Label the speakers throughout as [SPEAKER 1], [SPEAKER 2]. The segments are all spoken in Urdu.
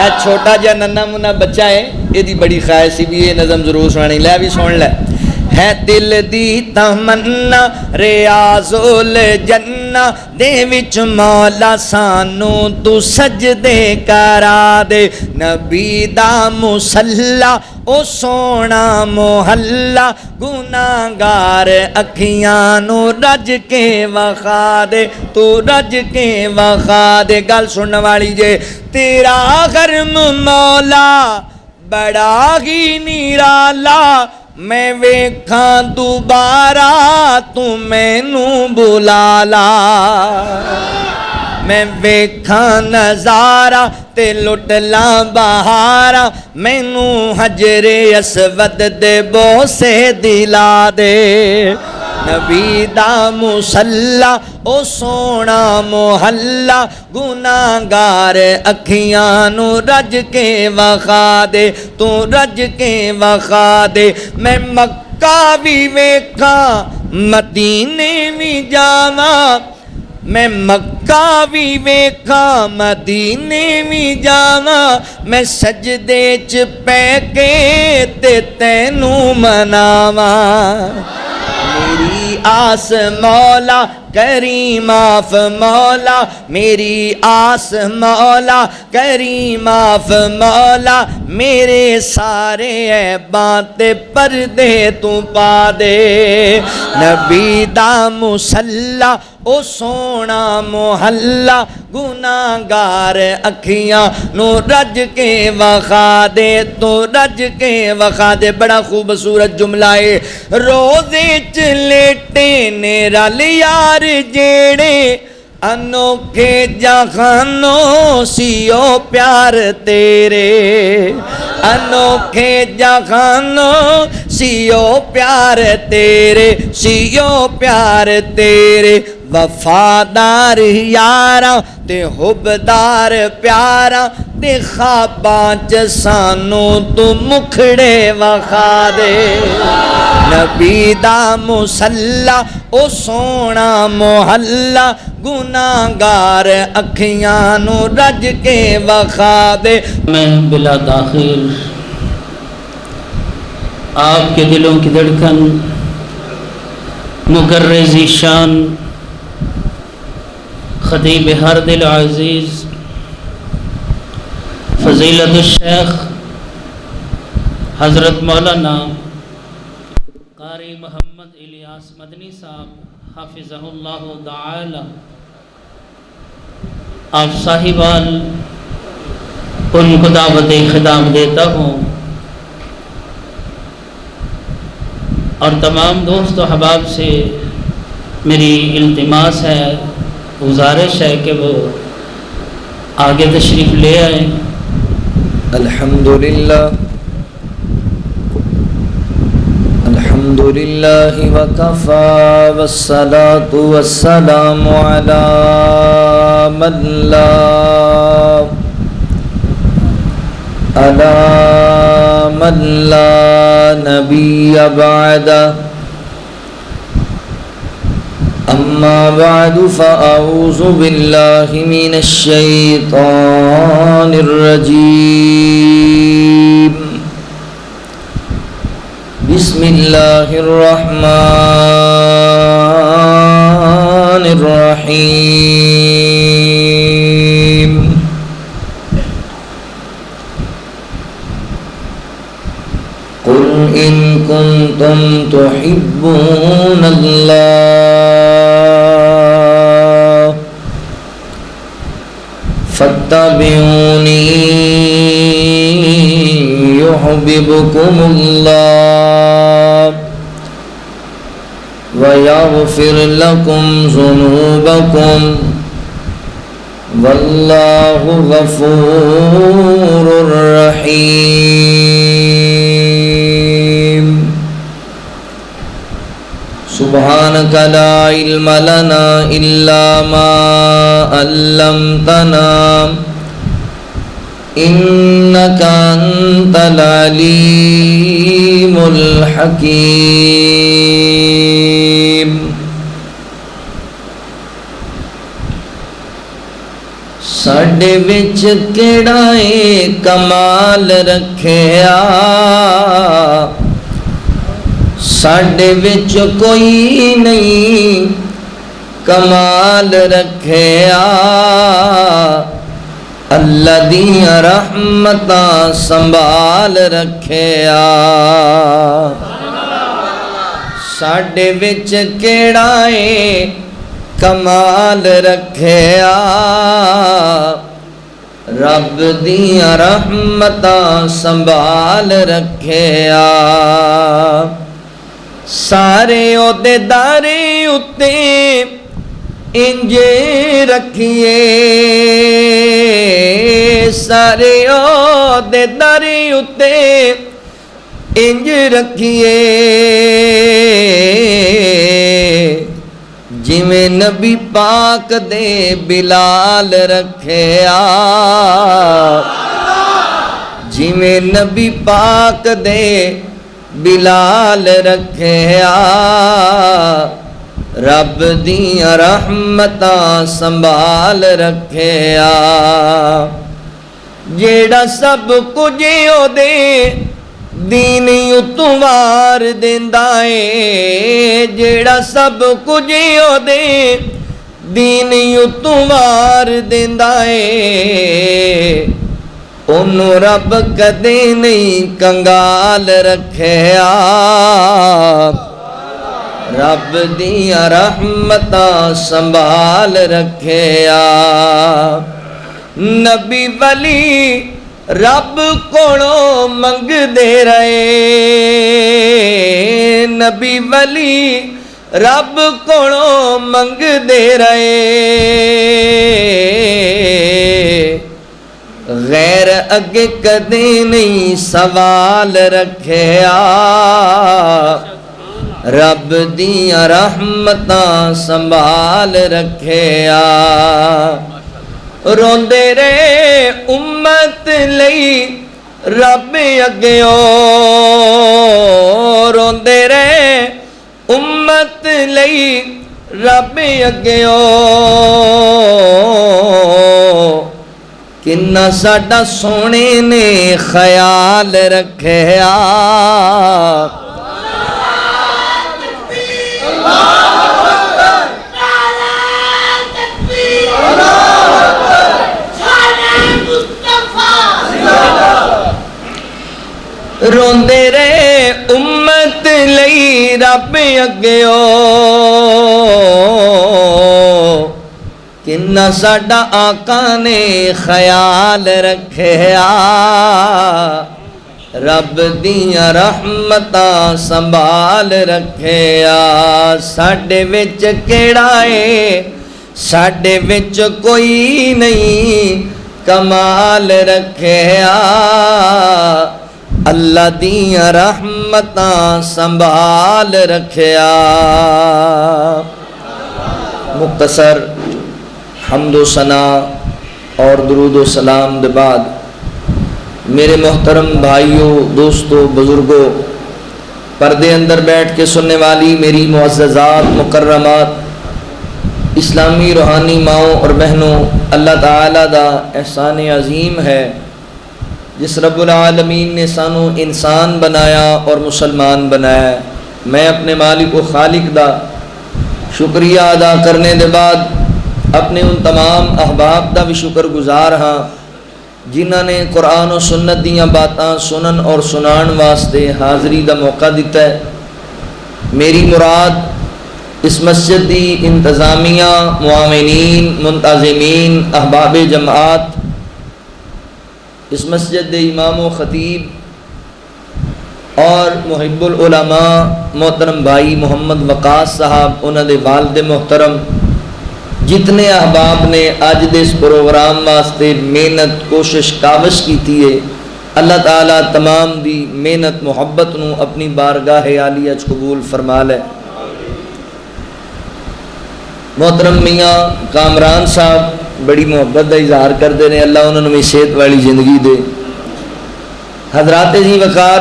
[SPEAKER 1] اے چھوٹا جا ننا منا بچہ ہے، یہ دی بڑی خواہش سی بھی یہ نظم ضرور سنانی، لے بھی سن لے۔ ہے دل دی تمنا ریاض الجنہ دے وچ مولا سانو تو سجدے کرا دے، نبی دا مصلی او سونا محلہ گناہگار اکھیاں نو رج کے وخا دے، تو رج کے وخا دے۔ گل سننے والی جے، تیرا غرم مولا بڑا ہی نرالا، میں ویکھاں دوبارہ تو مینوں بلا لا، میں ویکھاں نظارہ تے لٹ لاں بہارا، مینوں حجر اسود دے بوسے دلا دے، نبی دا مصلی او سونا محلہ گناہگار اکھیاں نو رج کے وخا دے، تو رج کے وخا دے۔ میں مکہ بھی ویکھاں مدینے بھی جاواں، میں مکہ بھی ویکھاں مدینے بھی جاواں، میں سجدے چ پے کے تے تینوں مناواں، میری آس مولا کریم آف مولا، میری آس مولا کریم آف مولا، میرے سارے عیباں تے پردے تو پا دے، نبی دا مصلی او سونا محلہ گناہگار اکھیاں نو رج کے وخا دے، تو رج کے وخا دے۔ بڑا خوبصورت جملہ ہے، روزے چ لیٹے نے رل یار جیڑے، انوکھے جہانوں سیو پیار تیرے، انوکھے جہانوں سیو پیار تیرے، سیو پیار تیرے، وفادار یاراں تے حبدار پیاراں تے خواباں چ سانو تو مکھڑے وخا دے، نبی دا مصلی او سونا محلہ گناہگار اکھیاں نو رج کے وخا دے۔
[SPEAKER 2] میں بلا تاخیر آپ کے دلوں کی دھڑکن مکرر شان خطیب ہر دل عزیز فضیلت الشیخ حضرت مولانا قاری محمد الیاس مدنی صاحب حافظہ اللہ تعالی، آپ صاحبان ان کو دعوت خطاب دیتا ہوں، اور تمام دوست و احباب سے میری التماس ہے، گزارش ہے کہ وہ آگے تشریف لے آئیں۔
[SPEAKER 1] الحمدللہ الحمدللہ وکفا والصلاة والسلام علی من لا نبی بعد، اما بعد فاعوذ باللہ من الشیطان الرجیم، بسم اللہ الرحمن الرحیم، قل ان کنتم تحبون اللہ فاتبعونی يحببكم الله ويغفر لكم ذنوبكم والله غفور رحيم، سبحانك لا علم لنا إلا ما علمتنا إنك أنت العليم الحكيم۔ ساڈے ساڈے وچ کیڑا اے کمال رکھیا، ساڈے وچ کوئی نہیں کمال رکھیا، اللہ دیاں رحمتاں سنبھال رکھیا۔ ساڈے وچ کیڑا اے کمال رکھیا، رب دیاں رحمتاں سنبھال رکھیا۔ سارے عہدیداری اتے انج رکھیے، سارے عہدیداری اتے انج رکھیے، جویں نبی پاک دے بلال رکھیا، جویں نبی پاک دے بلال رکھیا، رب دیاں رحمتاں سنبھال رکھیا۔ جیڑا سب کچھ او دے دین اتوں وار دیندا اے، جیڑا سب کچھ او دے دین اتوں وار دیندا اے، انہوں رب کدے نہیں کنگال رکھیا، رب دیاں رحمتاں سنبھال رکھیا۔ نبی ولی رب کولوں منگ دے رہے، نبی ولی رب کولوں منگ دے رہے، غیر اگے کدے نہیں سوال رکھیا، رب دیاں رحمتاں سنبھال رکھیا۔ روندے رہے امت لئی رب اگیوں، روندے رہے امت لئی رب اگیوں، کنا ساڈا سونے نے خیال رکھیا، روندے رہے امت لئی رب اگیوں، کنا ساڈا آقا نے خیال رکھیا، رب دیاں رحمتاں سنبھال رکھیا۔ ساڈے وچ کیڑا اے ساڈے وچ کوئی نہیں کمال رکھیا، اللہ دیاں رحمتاں سنبھال رکھیا۔ مختصر حمد و ثنا اور درود و سلام دے بعد میرے محترم بھائیوں، دوستوں، بزرگوں، پردے اندر بیٹھ کے سننے والی میری معززات، مکرمات اسلامی روحانی ماؤں اور بہنوں، اللہ تعالیٰ دا احسان عظیم ہے جس رب العالمین نے سانو انسان بنایا اور مسلمان بنایا۔ میں اپنے مالک و خالق دا شکریہ ادا کرنے دے بعد اپنے ان تمام احباب دا بھی شکر گزار ہاں جنہاں نے قرآن و سنت دیاں باتاں سنن اور سنان واسطے حاضری دا موقع دیتا ہے۔ میری مراد اس مسجد دی انتظامیہ، معاونین، منتظمین، احباب جماعت، اس مسجد دے امام و خطیب اور محب العلماء محترم بھائی محمد وقاص صاحب، انہاں دے والد محترم، جتنے احباب نے اج دے اس پروگرام واسطے محنت کوشش کاوش کیتی ہے، اللہ تعالیٰ تمام دی محنت محبت نو اپنی بارگاہ عالیہ چ قبول فرما لے۔ محترم میاں کامران صاحب بڑی محبت کا اظہار کرتے ہیں، اللہ انہوں نے بھی صحت والی زندگی دے۔ حضرات جی وقار،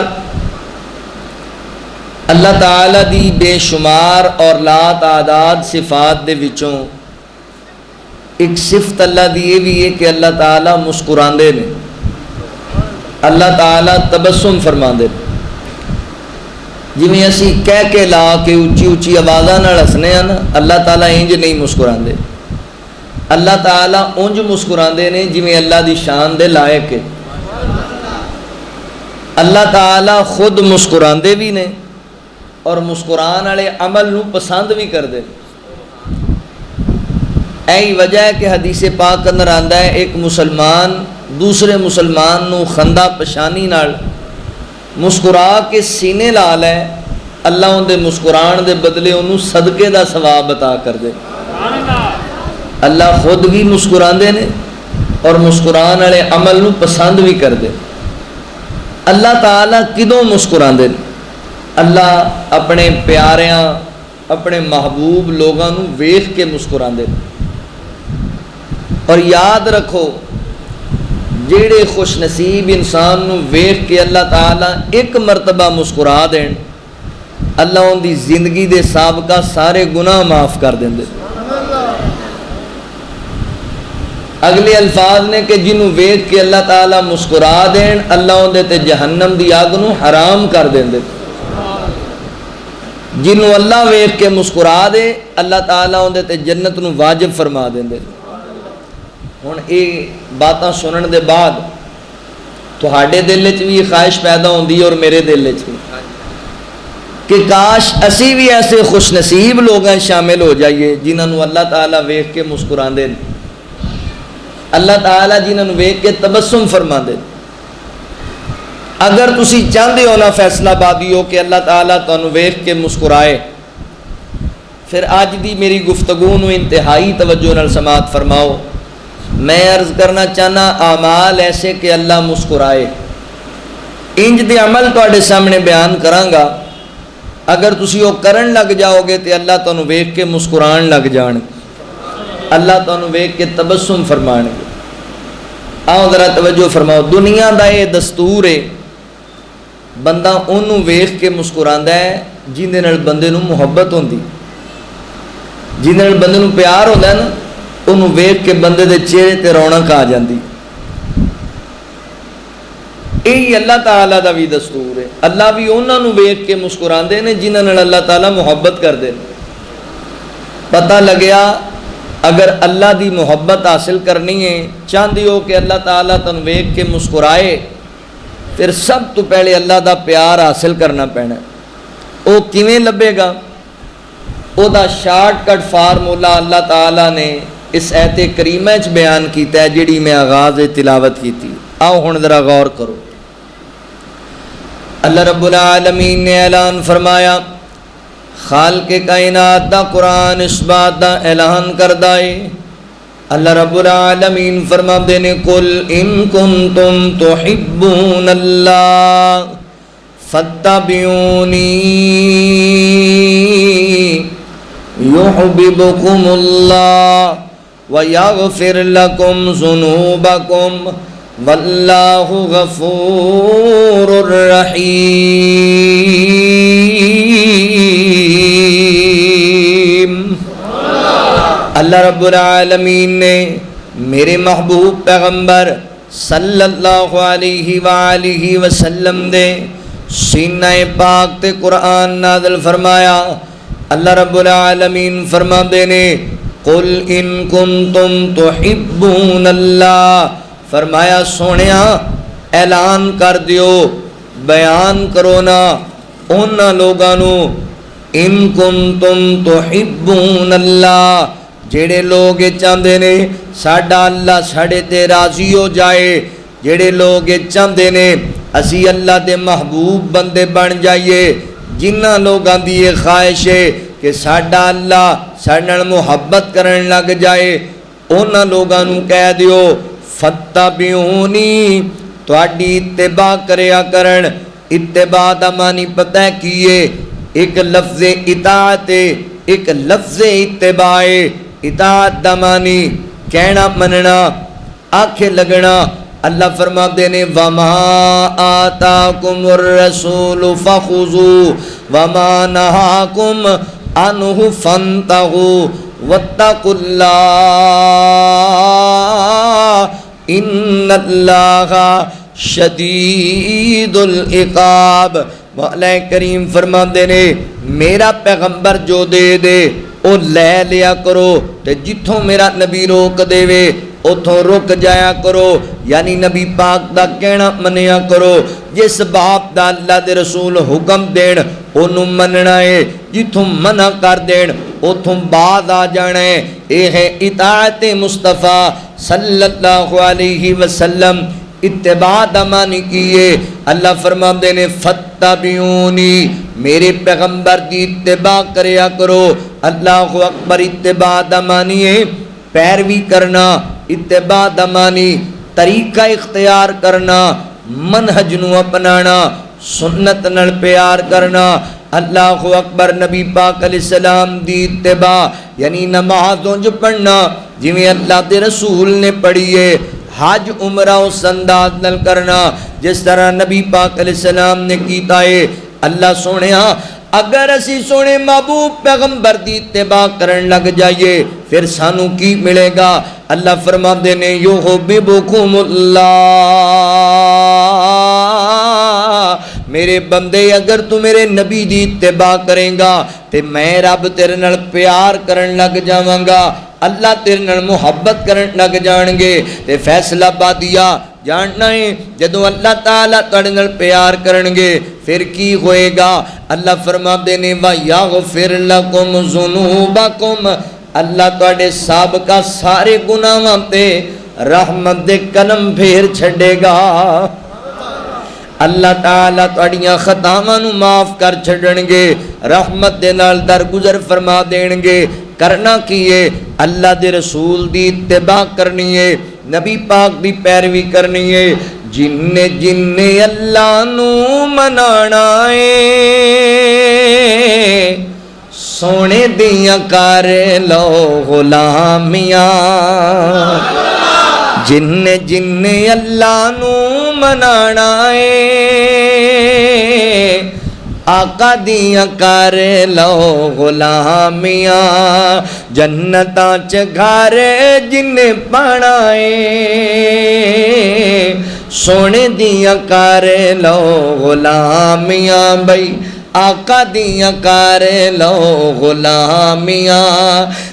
[SPEAKER 1] اللہ تعالیٰ دی بے شمار اور لا تعداد صفات دے وچوں ایک صفت اللہ دی یہ بھی ہے کہ اللہ تعالیٰ مسکراندے نے، اللہ تعالیٰ تبسم فرماندے نے۔ جویں اسی کہہ کے لا کے اچھی اچھی آوازاں نال ہسنے ہیں نا، اللہ تعالیٰ انج نہیں مسکراندے۔ اللہ تعالیٰ انج مسکراندے نے جویں اللہ دی شان دے لائق ہے۔ اللہ تعالیٰ خود مسکراندے بھی نے اور مسکران والے عمل نو پسند بھی کر دے۔ ایہی وجہ ہے کہ حدیث پاک اندر آندا ہے ایک مسلمان دوسرے مسلمان نو خندہ پشانی نال مسکرا کے سینے لا لے، اللہ ان دے مسکران دے بدلے انہوں صدقے دا ثواب عطا کر دے۔ اللہ خود بھی مسکراندے نے اور مسکران والے عمل نو پسند بھی کر دے۔ اللہ تعالیٰ کدوں مسکراندے نے؟ اللہ اپنے پیاریاں اپنے محبوب لوگاں نو ویکھ کے مسکراندے نے۔ اور یاد رکھو جیڑے خوش نصیب انسان نو ویکھ کے اللہ تعالیٰ ایک مرتبہ مسکرا دین، اللہ ان دی زندگی دے سابقہ سارے گناہ معاف کر دیں دے۔ اگلے الفاظ نے کہ جنہوں ویکھ کے اللہ تعالیٰ مسکرا دین، اللہ ان دے تے جہنم دی آگ نو حرام کر دیں دے۔ جنہوں اللہ ویکھ کے مسکرا دے، اللہ تعالیٰ ان دے تے جنت نو واجب فرما دیں دے۔ ہن یہ باتاں سنن دے بعد تہاڈے دل وچ بھی یہ خواہش پیدا ہوندی ہے اور میرے دل وچ بھی کہ کاش اسی بھی ایسے خوش نصیب لوگاں شامل ہو جائیے جنہاں نو اللہ تعالیٰ ویکھ کے مسکراندے نے، اللہ تعالیٰ جنہاں نو ویکھ کے تبسم فرماندے۔ اگر تسی چاہندے ہو نا فیصلہ بادی ہو کہ اللہ تعالیٰ تانوں ویکھ کے مسکرائے، پھر آج دی میری گفتگو نو انتہائی توجہ نال سماعت فرماؤ۔ میں عرض کرنا چاہنا اعمال ایسے کہ اللہ مسکرائے، انج دے عمل تواڈے سامنے بیان کراں گا، اگر تسی وہ کرن لگ جاؤ گے تو اللہ تانوں ویکھ کے مسکران لگ جان، اللہ تانوں ویکھ کے تبسم فرمان گے۔ آؤ ذرا توجہ فرماؤ، دنیا دا یہ دستور ہے بندہ انہوں ویکھ کے مسکراندا ہے جن دے نال بندے نوں محبت ہوندی، جن دے نال بندے نوں پیار ہوندا ہے نا، انہوں ویکھ کے بندے دے چہرے تے رونق آ جاندی۔ یہی اللہ تعالیٰ دا بھی دستور ہے، اللہ بھی انہاں نوں ویکھ کے مسکراندے نے جنہاں نال اللہ تعالیٰ محبت کردے نے۔ پتہ لگیا اگر اللہ دی محبت حاصل کرنی ہے، چاہندی ہو کہ اللہ تعالیٰ تنوں ویکھ کے مسکرائے، پھر سب تو پہلے اللہ دا پیار حاصل کرنا پینا۔ وہ کیویں لبے گا؟ او دا شارٹ کٹ فارمولا اللہ تعالیٰ نے اس آیت کریمہ وچ بیان کیتا ہے جڑی میں آغاز تلاوت کی تھی۔ آؤ ہن ذرا غور کرو۔ اللہ رب العالمین نے اعلان فرمایا، خالق کائنات دا قرآن اس بات دا اعلان کردہ ہے۔ اللہ رب العالمین فرماتے نے قل ان کنتم تحبون اللہ فاتبعونی یحببکم اللہ ویغفر لکم ذنوبکم واللہ غفور الرحیم۔ اللہ رب العالمین نے میرے محبوب پیغمبر صلی اللہ علیہ وآلہ وسلم دے سینہ پاک تے قرآن نازل فرمایا۔ اللہ رب العالمین فرماتے نے قل ان کنتم تحبون اللہ، فرمایا سونیا اعلان کر دیو، بیان کرو نا انہاں لوگاں نو ان کنتم تحبون اللہ، جڑے لوگ چاہتے نے ساڈا اللہ ساڈے تے راضی ہو جائے، جڑے لوگ چاہتے نے اسی اللہ دے محبوب بندے بن جائیے، جنہاں لوگاں دی یہ خواہش ہے کہ ساڈا اللہ ساڈے نال محبت کرن لگ جائے، انہاں لوگاں نوں کہہ دیو فتبعونی، تہاڈی اتباع کریا کرن۔ اتباع دا معنی پتہ ہے کیے؟ ایک لفظ اطاعت، ایک لفظ اتباع۔ اطاعت دا معنی کہنا مننا، آنکھیں لگنا۔ اللہ فرماتے نے وما آتاکم الرسول فخذوا وما نہاکم عنہ فانتہوا واتقوا اللہ ان اللہ شدید العقاب. مولا کریم فرماندے نے میرا پیغمبر جو دے دے او لے لیا کرو تے جتھوں میرا نبی روک دے وے اتھوں رک جایا کرو. یعنی نبی پاک دا کہنا منیا کرو. جس باب دا اللہ دے رسول حکم دین انہوں مننا ہے, جتھوں منع کر دین اتھوں بعد آ جانا ہے. اے ہے اطاعت مصطفیٰ صلی اللہ علیہ وسلم. اتباع دا معنی کیے اللہ فرماندے نے فتبعونی میرے پیغمبر دی اتباع کریا کرو. اللہ اکبر. اتباع دا معنی ہے پیروی کرنا, اتباع دا معنی طریقہ اختیار کرنا, منہج نو اپنانا, سنت نال پیار کرنا. اللہ اکبر. نبی پاک علیہ السلام دی اتباع یعنی نمازوں جو پڑھنا جویں اللہ دے رسول نے پڑھی ہے, حج عمرہ اس انداز نال کرنا جس طرح نبی پاک علیہ السلام نے کیتا ہے. اللہ سونیا اگر اسی سونے محبوب پیغمبر دی اتباع کرن لگ جائیے پھر سانو کی ملے گا؟ اللہ فرماندے نے یحببکم اللہ, میرے بندے اگر تو میرے نبی دی اتباع کریں گا تے میں رب تیرے نال پیار کرن لگ جاواں گا, اللہ تیرے نال محبت کرن لگ جان گے. تے فیصلہ بادیا جاننا ہے جدوں اللہ تعالیٰ تڑ نال پیار کرن گے پھر کی ہوئے گا؟ اللہ فرماندے نے وَيَغْفِرْ لَكُمْ ذُنُوبَكُمْ, اللہ تواڈے سابقہ سارے گناہاں تے رحمت دے قلم پھیر چھڑے گا. اللہ تعالیٰ تواڈیاں خطاواں نو معاف کر چھڑن گے, رحمت دے نال درگزر فرما دین گے. کرنا کیے اللہ دے رسول دی اتباع کرنی ہے, نبی پاک دی پیروی کرنی ہے. جن اللہ نو منانا ہے سونے دیاں کر لو غلامیاں, جن اللہ نو منانا ہے آقا دیاں کر لو غلامیاں, جنتاں چ گھر جن پانا ہے سونے دیاں کر لو غلامیاں. بھئی آقا دیاں کر لو غلامیاں.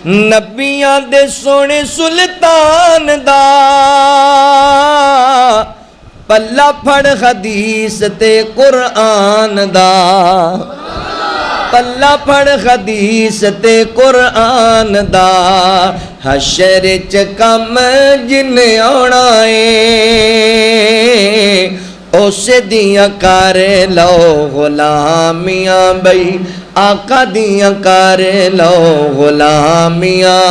[SPEAKER 1] نبیاں دے سونے سلطان دا پلہ پھڑ حدیث تے قرآن دا, پلہ پھڑ حدیث تے قرآن دا, حشر چ کم جن آنا ہے اسے دیاں کر لو غلامیاں. بھئی آقا دیاں کر لو غلامیاں.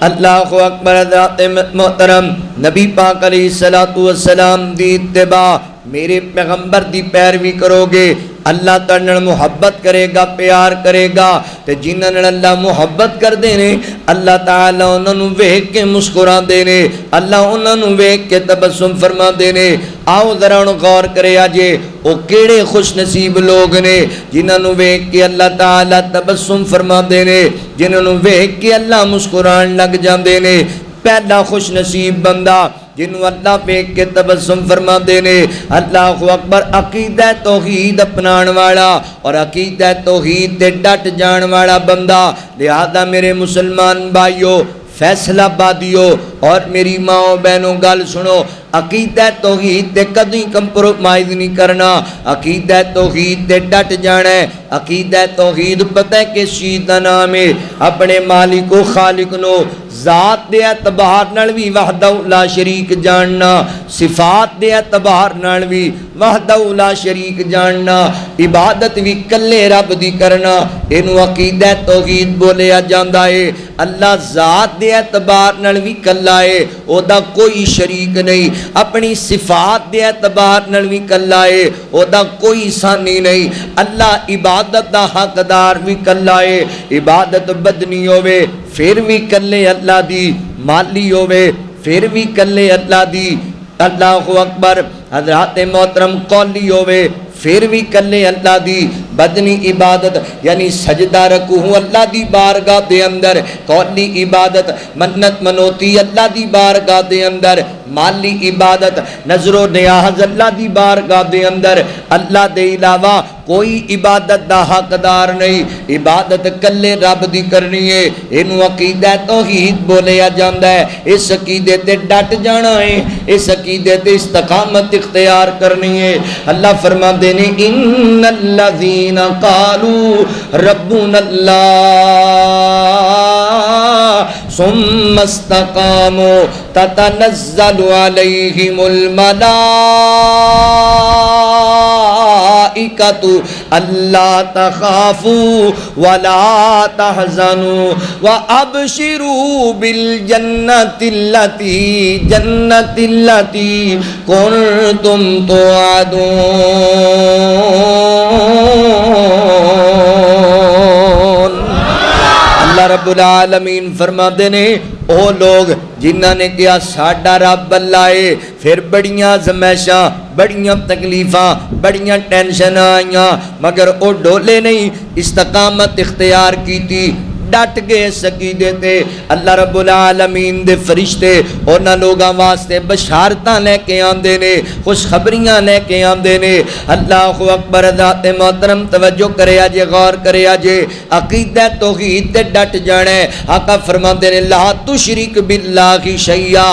[SPEAKER 1] اللہ اکبر. حضرات محترم نبی پاک علیہ السلام دی اتباع میرے پیغمبر دی پیروی کرو گے اللہ تعالیٰ نال محبت کرے گا, پیار کرے گا. تے جنہاں نال اللہ محبت کر دینے اللہ تعالیٰ انہاں نوں ویکھ کے مسکرا دینے, اللہ انہاں نوں ویکھ کے تبسم فرما دینے. آؤ ذرا غور کرے آجے او کیڑے خوش نصیب لوگ نے جنہاں نوں ویکھ کے اللہ تعالیٰ تبسم فرما دینے, جنہاں نوں ویکھ کے اللہ مسکران لگ جاندے نے. پہلا خوش نصیب بندہ جنہوں اللہ ویکھ کے تبسم فرما دینے. اللہ اکبر. عقیدہ توحید اپنان والا اور عقیدہ توحید تے ڈٹ جان والا بندہ. لہذا میرے مسلمان بھائیو, فیصلہ بادیو اور میری ماں بہنوں گل سنو, عقیدہ توحید تے کدی کمپرومائز نہیں کرنا, عقیدہ توحید تے ڈٹ جانا ہے. عقیدہ توحید پتہ ہے کس چیز دا نام ہے؟ اپنے مالک و خالق نو ذات دے اعتبار نال وی وحدہ لا شریک جاننا, صفات دے اعتبار نال وی وحدہ لا شریک جاننا, عبادت وی کلے رب دی کرنا. اینو عقیدہ توحید بولیا جاندا ہے. اللہ ذات دے اعتبار نال وی کلا ہے, او دا کوئی شریک نہیں. اپنی صفات دے اعتبار نال وی کلا ہے, او دا کوئی ثانی نہیں. اللہ عبادت دا حقدار وی کلا ہے. عبادت بدنی ہوے پھر بھی کلے اللہ دی, مالی ہوے پھر بھی کلے اللہ دی. اللہ اکبر. حضرات محترم قولی ہوے پھر بھی کلے اللہ دی بدنی عبادت یعنی سجدہ رکوع اللہ دی بارگاہ دے اندر، قولی عبادت منت منوتی اللہ دی بارگاہ دے اندر، مالی عبادت نظر و نیاز اللہ دی بارگاہ دے اندر، اللہ دے علاوہ کوئی عبادت دا حقدار نہیں، عبادت کلے رب دی کرنی ہے، اینو عقیدہ توحید بولیا جاندا ہے، اس عقیدے تے ڈٹ جانا ہے، اس عقیدے تے استقامت اختیار کرنی ہے۔ اللہ فرماندے نے ان الذین قالوا ربنا اللہ ثم استقاموا تتنزل علیہم الملائکۃ الا تخافوا ولا تحزنوا وابشروا بالجنۃ التي کنتم توعدون۔ اللہ رب العالمین فرماتے نے او لوگ جنہاں نے کیا ساڈا رب اللہ ہے، پھر بڑیاں زمائشاں، بڑیاں تکلیفاں، بڑیاں ٹینشن آئیاں، مگر او ڈولے نہیں، استقامت اختیار کی تھی، ڈٹ گئے عقیدے تے۔ اللہ رب العالمین دے فرشتے انہاں لوگاں واسطے بشارتاں لے کے آندے نے، خوشخبریاں لے کے آندے نے۔ اللہ اکبر، ذات محترم توجہ کریا جے، غور کریا جے، عقیدہ توحید تے ڈٹ جانا ہے۔ آقا فرماندے نے لا تشرک باللہ شیئا،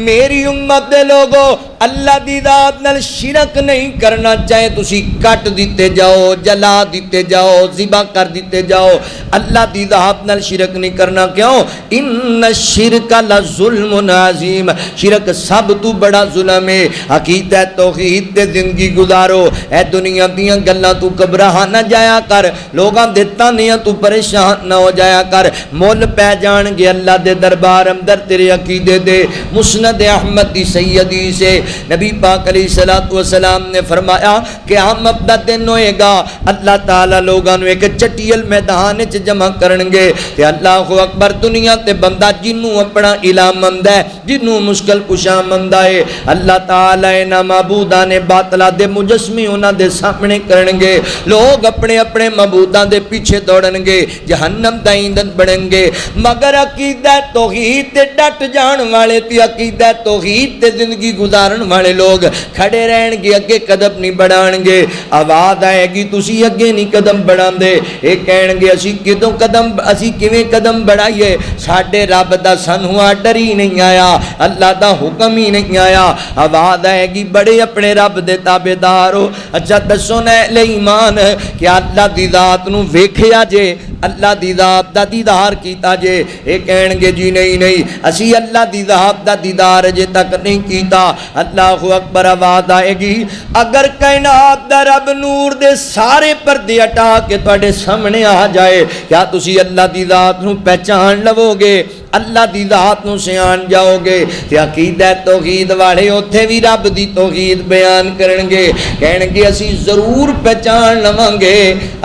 [SPEAKER 1] میری امت دے لوگو اللہ دی ذات نال شرک نہیں کرنا، چاہے تسی کٹ دیتے جاؤ، جلا دیتے جاؤ، ذبح کر دیتے جاؤ، اللہ دی ذات نال شرک نہیں کرنا۔ کیوں؟ ان الشرک لظلم عظیم، شرک سب تو بڑا ظلم ہے۔ عقیدہ توحید تے زندگی گزارو، اے دنیا دیاں گلاں تو گھبراہ نہ جایا کر، لوگاں دے تانیاں تو پریشان نہ ہو جایا کر، مول پہ جان گے اللہ دے دربار اندر تیرے عقیدے دے۔ مسند احمد دی سیدی سے نبی پاک علیہ الصلوۃ والسلام نے فرمایا کہ قیامت دا دن ہوئے گا، اللہ تعالیٰ لوگاں نو ایک چٹیل میدان وچ جمع کرن گے تے اللہ اکبر، دنیا تے بندہ جنوں اپنا الہ مندا ہے، جنوں مشکل کشا مندا ہے، اللہ تعالیٰ انہاں معبوداں نے باطلاں دے مجسمے انہاں دے سامنے کرن گے، لوگ اپنے اپنے معبوداں دے پیچھے دوڑن گے، جہنم دا ایندھن بنن گے، مگر عقیدہ توحید تے ڈٹ جان والے تے عقیدہ توحید تے زندگی گزارن والے لوگ کھڑے رہن گے، اگے قدم نہیں بڑھان گے۔ آواز آئے گی تسی اگے نہیں قدم بڑھان دے، اے کہن گے اسی کدوں قدم، اسی کیویں قدم بڑھائیے، ساڈے رب دا سانوں آرڈر ہی نہیں آیا، اللہ دا حکم ہی نہیں آیا۔ آواز آئے گی بڑے اپنے رب دے تابعدار ہو، اچھا دسو نہ اہل ایمان کہ اللہ دی ذات نو ویکھیا جے، اللہ دی ذات دا دیدار کیتا جے؟ اے کہن گے جی نہیں نہیں، اسی اللہ دی ذات دا دیدار جے تک نہیں کیتا۔ اللہ اکبر، آواز آئے گی اگر کائنات دا رب نور دے سارے پردے ہٹا کے تواڈے سامنے آ جائے، کیا تسی اللہ دی ذات نو پہچان لو گے؟ اللہ دی ذات نو سیان جاؤ گے؟ تے عقیدہ توحید والے اوتھے بھی رب دی توحید بیان کرن گے، کہن گے اسی ضرور پہچان لواں گے،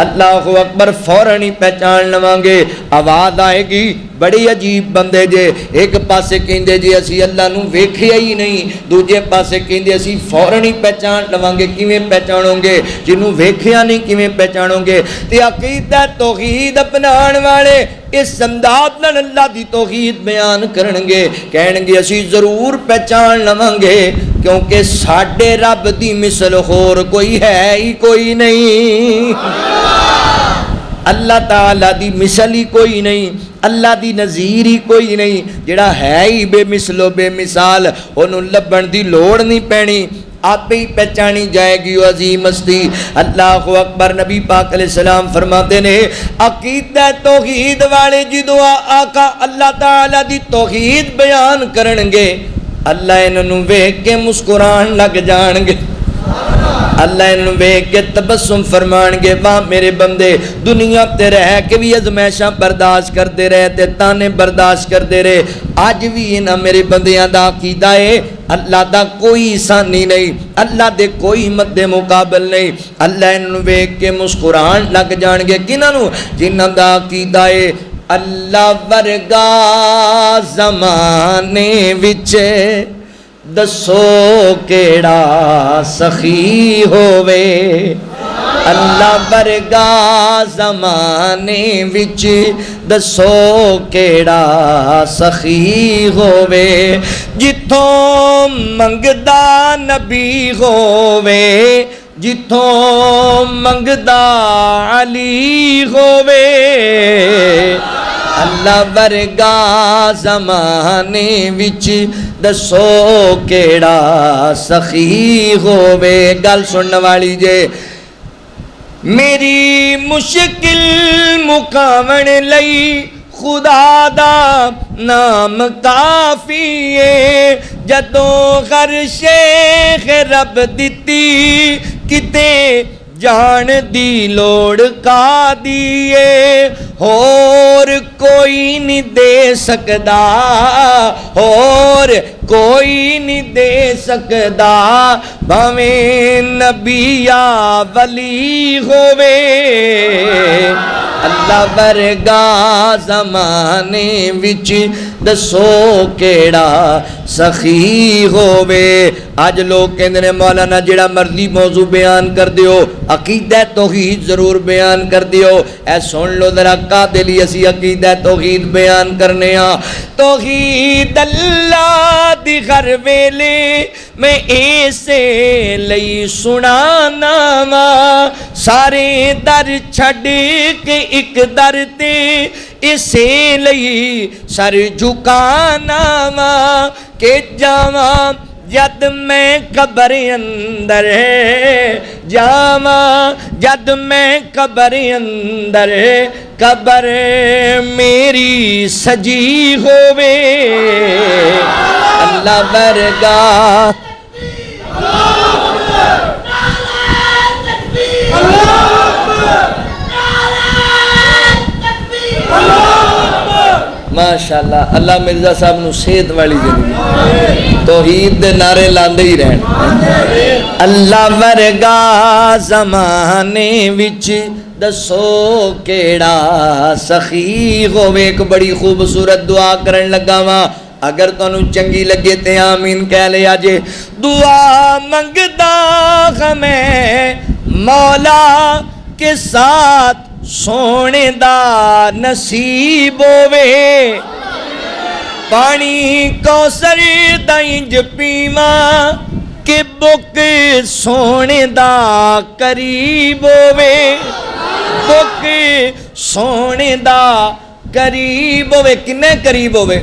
[SPEAKER 1] اللہ اکبر، فوراً ہی پہچان لواں گے۔ آواز آئے گی بڑی عجیب بندے جے، ایک پاسے کہندے جی اسی اللہ نو ویکھیا ہی نہیں، دوجے پاسے کہندے اسی فوراً ہی پہچان لواں گے۔ کیویں پہچانو گے؟ جنوں ویکھیا نہیں کیویں پہچانو گے؟ تے عقیدہ توحید اپنان والے اس انداز نال اللہ دی توحید بیان کرن گے، کہن گے اسی ضرور پہچان لواں گے، کیونکہ ساڈے رب دی مثل ہور کوئی ہے ہی کوئی نہیں، اللہ تعالیٰ دی مثل ہی کوئی نہیں، اللہ دی نظیر ہی کوئی نہیں، جڑا ہے ہی بے مثل و بے مثال، انہوں لبن دی لوڑ نہیں پینی، آپ ہی پہچانی جائے گی وہ عظیم ہستی۔ اللہ اکبر، نبی پاک علیہ السلام فرماتے نے عقیدہ توحید والے جدو آقا اللہ تعالیٰ دی توحید بیان کرن گے، اللہ انہوں ویکھ کے مسکران لگ جان گے، اللہ انہوں ویکھ کے تبسم فرمان گے، واہ میرے بندے دنیا تے رہ کے بھی ازمائشاں برداشت کرتے رہے تے تانے برداشت کرتے رہے، آج بھی انہاں میرے بندیاں دا عقیدہ ہے اللہ دا کوئی ثانی نہیں، اللہ دے کوئی مد مقابل نہیں، اللہ انہوں ویکھ کے مسکران لگ جان گے، کنہاں؟ جنہاں دا عقیدہ ہے اللہ ورگا زمانے وچ دسو کیڑا سخی ہووے، اللہ ورگا زمانے وچ دسو کیڑا سخی ہووے جتھوں منگدا نبی ہووے جتھوں منگدا علی ہووے اللہ ورگا زمانے وچ دسو کیڑا سخی ہووے گل سنن والی جے میری مشکل مقاون لئی خدا دا نام کافی ہے جدوں ہر شیخ رب دتی کتے جان دی لوڑ کا دیے اور کوئی نہیں دے سکدا اور کوئی نہیں دے سکدا بھاویں نبی یا ولی ہووے اللہ ورگا زمانے وچ دسو کیڑا سخی ہووے آج لوگ کہندے نے مولانا جڑا مرضی موضوع بیان کر دیو عقیدہ توحید ضرور بیان کر دیو اے سن لو ذرا قادے لی اسی عقیدہ توحید بیان کرنے ہاں توحید اللہ دی ہر ویلے میں ایسے لئی سنانا وا سارے در چھڈ کے ایک در تے اسے لئی سر جھکانا وا کہ جاواں جد میں قبر اندر جاواں جد میں قبر اندر قبر میری سجی ہووے اللہ ورگا ماشاءاللہ اللہ مرزا صاحب نو صحت والی زندگی توحید دے نعرے لاندے ہی رہن اللہ ورگا زمانے وچ دسو کیڑا سخی ہووے ایک بڑی خوبصورت دعا کرن لگا وا اگر تانوں چنگی لگے تے آمین کہہ لیا جے دعا منگدا میں مولا کے ساتھ سونے دا نصیب ہووے پانی کوثر دا انج پیواں کہ بک سونے دا قریب ہووے بک سونے دا قریب ہووے کنے قریب ہووے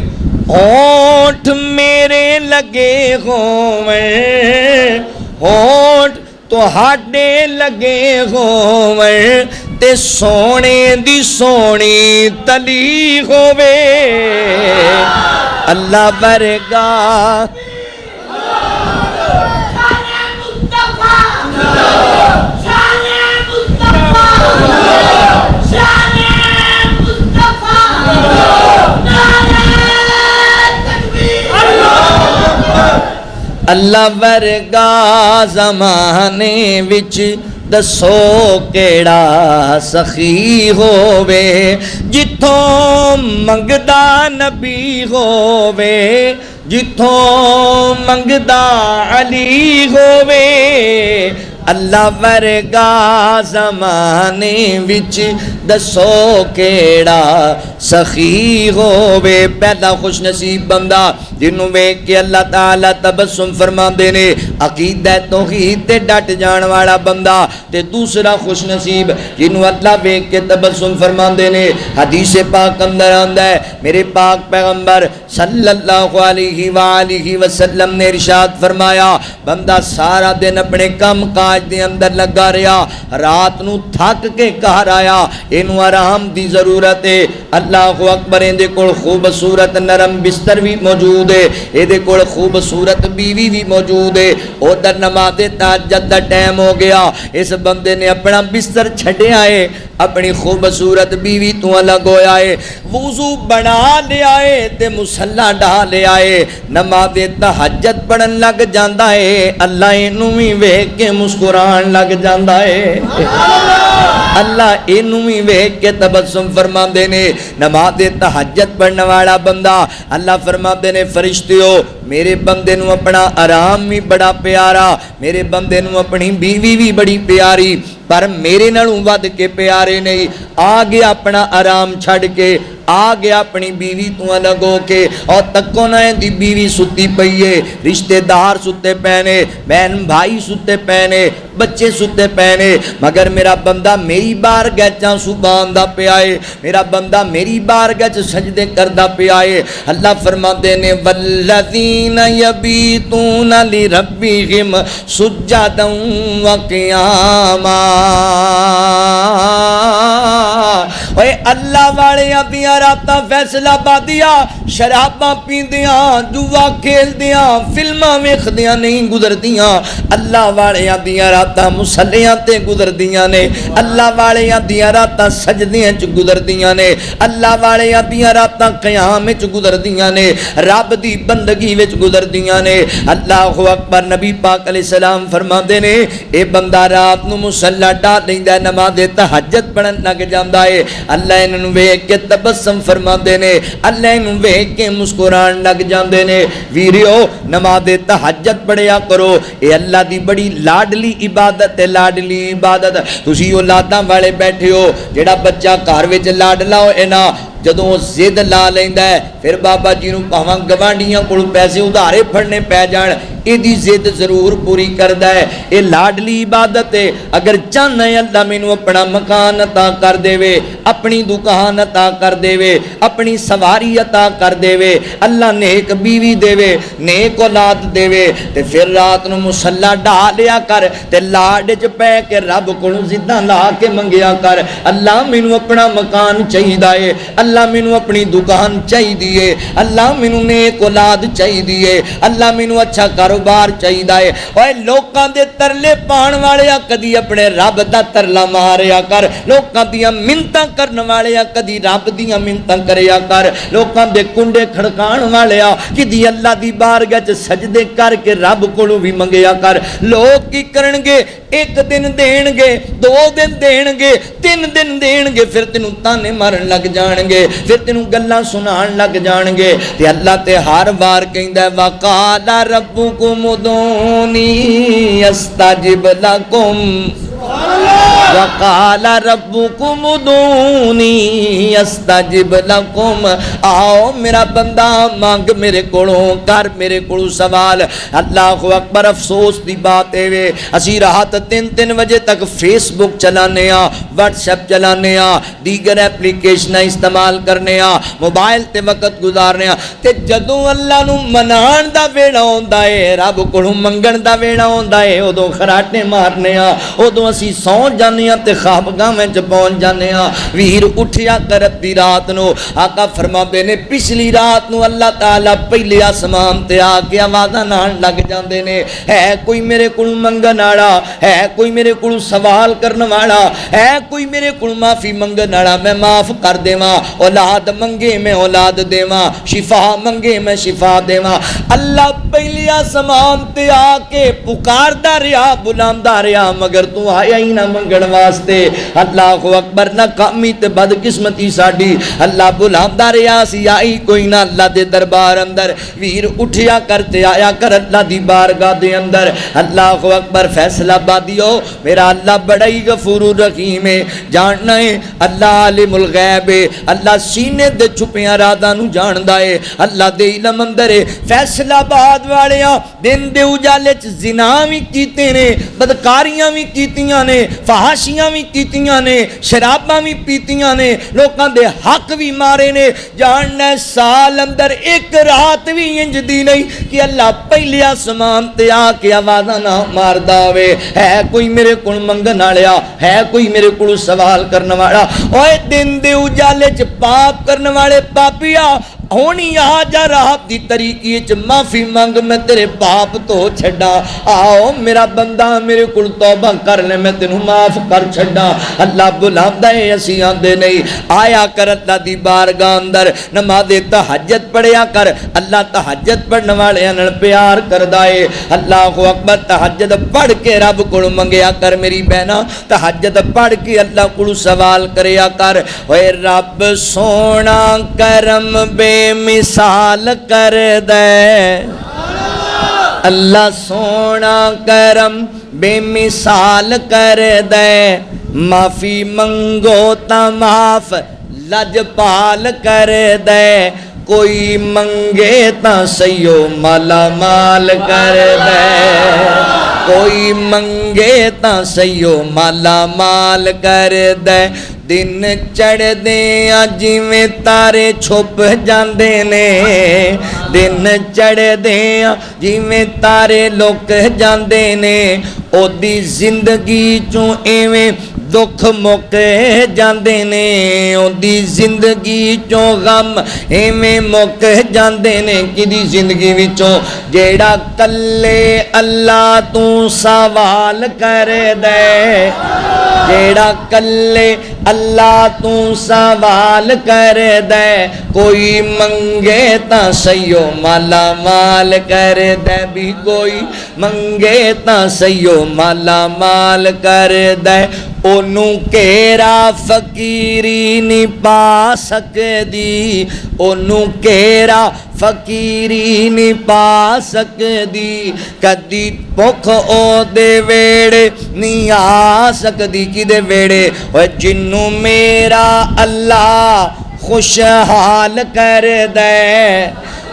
[SPEAKER 1] ہونٹ میرے لگے ہوویں ہونٹ تو ہاڈے لگے ہوویں تے سونے دی سونی تلی ہووے اللہ ورگا اللہ ورگا زمانے وچ دسو کیڑا سخی ہووے جتھوں منگدا نبی ہووے جتھوں منگدا علی ہووے اللہ ورگا زمانے وچ دسو کیڑا سخی ہووے پہلا خوش نصیب بندہ جنوں ویکھ کے اللہ تعالیٰ تبسم فرماندے نے عقیدہ توحید تے ڈٹ جان والا بندہ تے دوسرا خوش نصیب جنوں اللہ ویکھ کے تبسم فرماندے نے حدیث پاک اندر آندا ہے میرے پاک پیغمبر صلی اللہ علیہ وآلہ وسلم نے ارشاد فرمایا بندہ سارا دن اپنے کم کاج دے اندر لگا رہا رات نو تھک کے گھر آیا اینو آرام دی ضرورت ہے اللہ اکبر اندے کول خوبصورت نرم بستر بھی موجود ہے اندے کول خوبصورت بیوی بھی موجود ہے ادھر نماز تہجد دا ٹائم ہو گیا اس بندے نے اپنا بستر چھڈیا ہے اپنی خوبصورت بیوی تو الگ ہویا ہے وضو بنا لے آئے تے مصلی ڈھا لے آئے نماز تہجد پڑھن لگ جاندا ہے اللہ اینو وی ویکھ کے مسکران لگ جاندا ہے اللہ اینوں بھی ویکھ کے تبسم فرماندے نے نماز تہجد پڑھن والا بندہ اللہ فرماندے نے فرشتیو میرے بندے نو اپنا آرام بھی بڑا پیارا میرے بندے نو اپنی بیوی بھی بڑی پیاری پر میرے نالوں ود کے پیارے نہیں آ گیا اپنا آرام چھڑ کے آ گیا اپنی بیوی تو الگ ہو کے اور تکو نہ دی بیوی ستی پئیے رشتہ دار ستے پہنے بہن بھائی ستے پہنے بچے ستے پہنے مگر میرا بندہ میری بارگاہ چاں سبحان دا پہ آئے میرا بندہ میری بارگاہ چاں سجدے کردہ پہ آئے اللہ فرماتے نے والذین یبیتون لربہم سجدا وقیاما اے اللہ والے اپنیاں راتاں فیصلہ بادیا شراباں پیندیاں جوا کھیلدیاں فلماں ویکھدیاں نہیں گزردیاں اللہ والے اپنیاں راتاں مصلیاں تے گزردیاں نے اللہ والے اپنیاں راتاں سجدیاں چ گزردیاں نے اللہ والے اپنیاں راتاں قیام وچ گزردیاں نے رب دی بندگی وچ گزردیاں نے اللہ اکبر نبی پاک علیہ السلام فرماندے نے اے بندہ رات نو مصلی ڈال لیندا ہے نماز تہجد پڑھن لگ جاندا ہے اللہ انہوں ویکھ کے تبسم فرماندے نے اللہ انہوں ویکھ کے مسکران لگ جاندے نے ویریو نماز تہجد پڑھیا کرو اے اللہ دی بڑی لاڈلی عبادت ہے لاڈلی عبادت تسی اولاداں والے بیٹھے ہو جڑا بچہ گھر وچ لاڈلا ہوئے نا جدوں زد لا لیندا ہے پھر بابا جی نوں پاواں گوانڈیاں کول پیسے ادھارے پھڑنے پے جان ایدی زد ضرور پوری کردا ہے اے لاڈلی عبادت ہے اگر چاہنا ہے اللہ مینوں اپنا مکان عطا کر دے وے اپنی دکان عطا کر دے وے اپنی سواری عطا کر دے وے اللہ نیک بیوی دے وے نیک اولاد دے وے تے پھر رات نوں مصلی ڈالیا کر تے لاڈ چ پے کے رب کولوں زداں لا کے منگیا کر اللہ مینوں اپنا مکان چاہیدا ہے اللہ مینوں اپنی دکان چاہیے اللہ مینوں نیک اولاد چاہیے اللہ مینوں اچھا کاروبار چاہیدا ہے اوے لوکاں دے ترلے پان والے کدی اپنے رب دا ترلا ماریا کر لوکاں دیاں منتاں کرن والے کدی رب دیاں منتاں کریا کر لوکاں دے کنڈے کھڑکان والے کدی اللہ دی بارگاہ چ سجدے کر کے رب کولوں بھی منگیا کر لوگ کی کرن گے ایک دن دین گے دو دن دین گے تین دن دین گے پھر تینوں تانے مارن لگ جان گے پھر تینوں گلاں سنان لگ جان گے تے اللہ تے ہر بار کہندا ہے وقال ربکم ادعونی استجب لکم وقال ربکم ادعونی استجب لکم آؤ میرا بندہ مانگ میرے کولوں کر میرے کولوں سوال اللہ اکبر افسوس دی بات ہے وے اسی رات 3 بجے تک فیس بک چلانے واٹس ایپ چلانے دیگر اپلیکیشن استعمال کرنے موبائل تے وقت گزارنے تے جدوں اللہ نو منان دا ویلا ہوندا ہے رب کولوں منگن دا ویلا ہوندا ہے اودوں خراٹے مارنے اودوں اسی سو جانے تے خوابگاہ میں پہنچ جانے ویر اٹھیا کر دی رات نو آقا فرماندے نے پچھلی رات نو اللہ تعالی پہلے آسمان تے آ کے آوازاں نال لگ جاندے نے ہے کوئی میرے کول منگن والا ہے کوئی میرے کول سوال کرن والا ہے کوئی میرے کول معافی منگن والا میں معاف کر دیواں اولاد منگے میں اولاد دیواں شفا منگے میں شفا دیواں اللہ پہلے آسمان تے آ کے پکاردا رہیا بلاندا رہیا مگر تو آیا ہی نہ منگن واسطے اللہ اکبر ناکامی تے بدقسمتی ساڈی اللہ بلاندا رہیا سی آئی کوئی نہ اللہ دے دربار اندر ویر اٹھیا کرتے آیا کر اللہ دی بارگاہ دے اندر اللہ اکبر فیصلہ بادیو میرا اللہ بڑا ہی غفور رحیم ہے جاننا ہے اللہ عالم الغیب ہے اللہ سینے دے چھپیاں رازاں نو جاندا ہے اللہ دے علم اندر ہے فیصلہ باد والیاں دن دے اجالے چ زنا وی کیتے نے بدکاریاں وی کیتیاں نے فحاشیاں بھی کیتیاں نے شراباں بھی پیتیاں نے لوکاں دے حق بھی مارے نے جاننا سال اندر ایک رات بھی انج دی نہیں کہ اللہ پہلے آسمان تے آ کے آوازاں نہ ماردا ہوے ہے کوئی میرے کول منگن والا ہے کوئی میرے کول سوال کرن والا اوے دن دے اجالے چ پاپ کرن والے پاپیا ہونی آ جا رات دی طریقی چ معافی منگ میں تیرے باپ تو چھڈا آؤ میرا بندہ میرے کول توبہ کر لے میں تینوں معاف کر چھڈا اللہ بلاندا ہے اسی آندے نہیں آیا کر اللہ دی بارگاہ اندر نماز تہجد پڑھیا کر اللہ تہجد پڑھن والے نال پیار کردا ہے اللہ اکبر تہجد پڑھ کے رب کول منگیا کر میری بہنا تہجد پڑھ کے اللہ کول سوال کریا کر اے رب سونا کرم بے مثال کر دے اللہ سونا کرم بے مثال کر دے معافی منگو تا معاف لجپال کر دے کوئی منگے تا سیو مالا مال کر دے کوئی منگے تا سیو مالا مال کر دے دن چڑھ دیا جویں تارے چھپ جاندے نے دن چڑھ دیا جویں تارے لک جاندے نے او دی زندگی چوں ایویں دکھ مک جاندے نے او دی زندگی چوں غم ایویں مک جاندے نے کدی زندگی وچوں جیڑا کلے اللہ تو سوال کر دے جیڑا کلے اللہ تو سوال کر دے کوئی منگے تا سیو مالا مال کر دے بھی کوئی منگے تا سیو مالا مال کر دے انہوں کیرا فقیری نہیں پا سکدی انہوں کیرا فقیری نہیں پا سکدی کدی بھوک او دے ویڑے نہیں آ سکدی کی دے ویڑے جنوں میرا اللہ خوشحال کر دے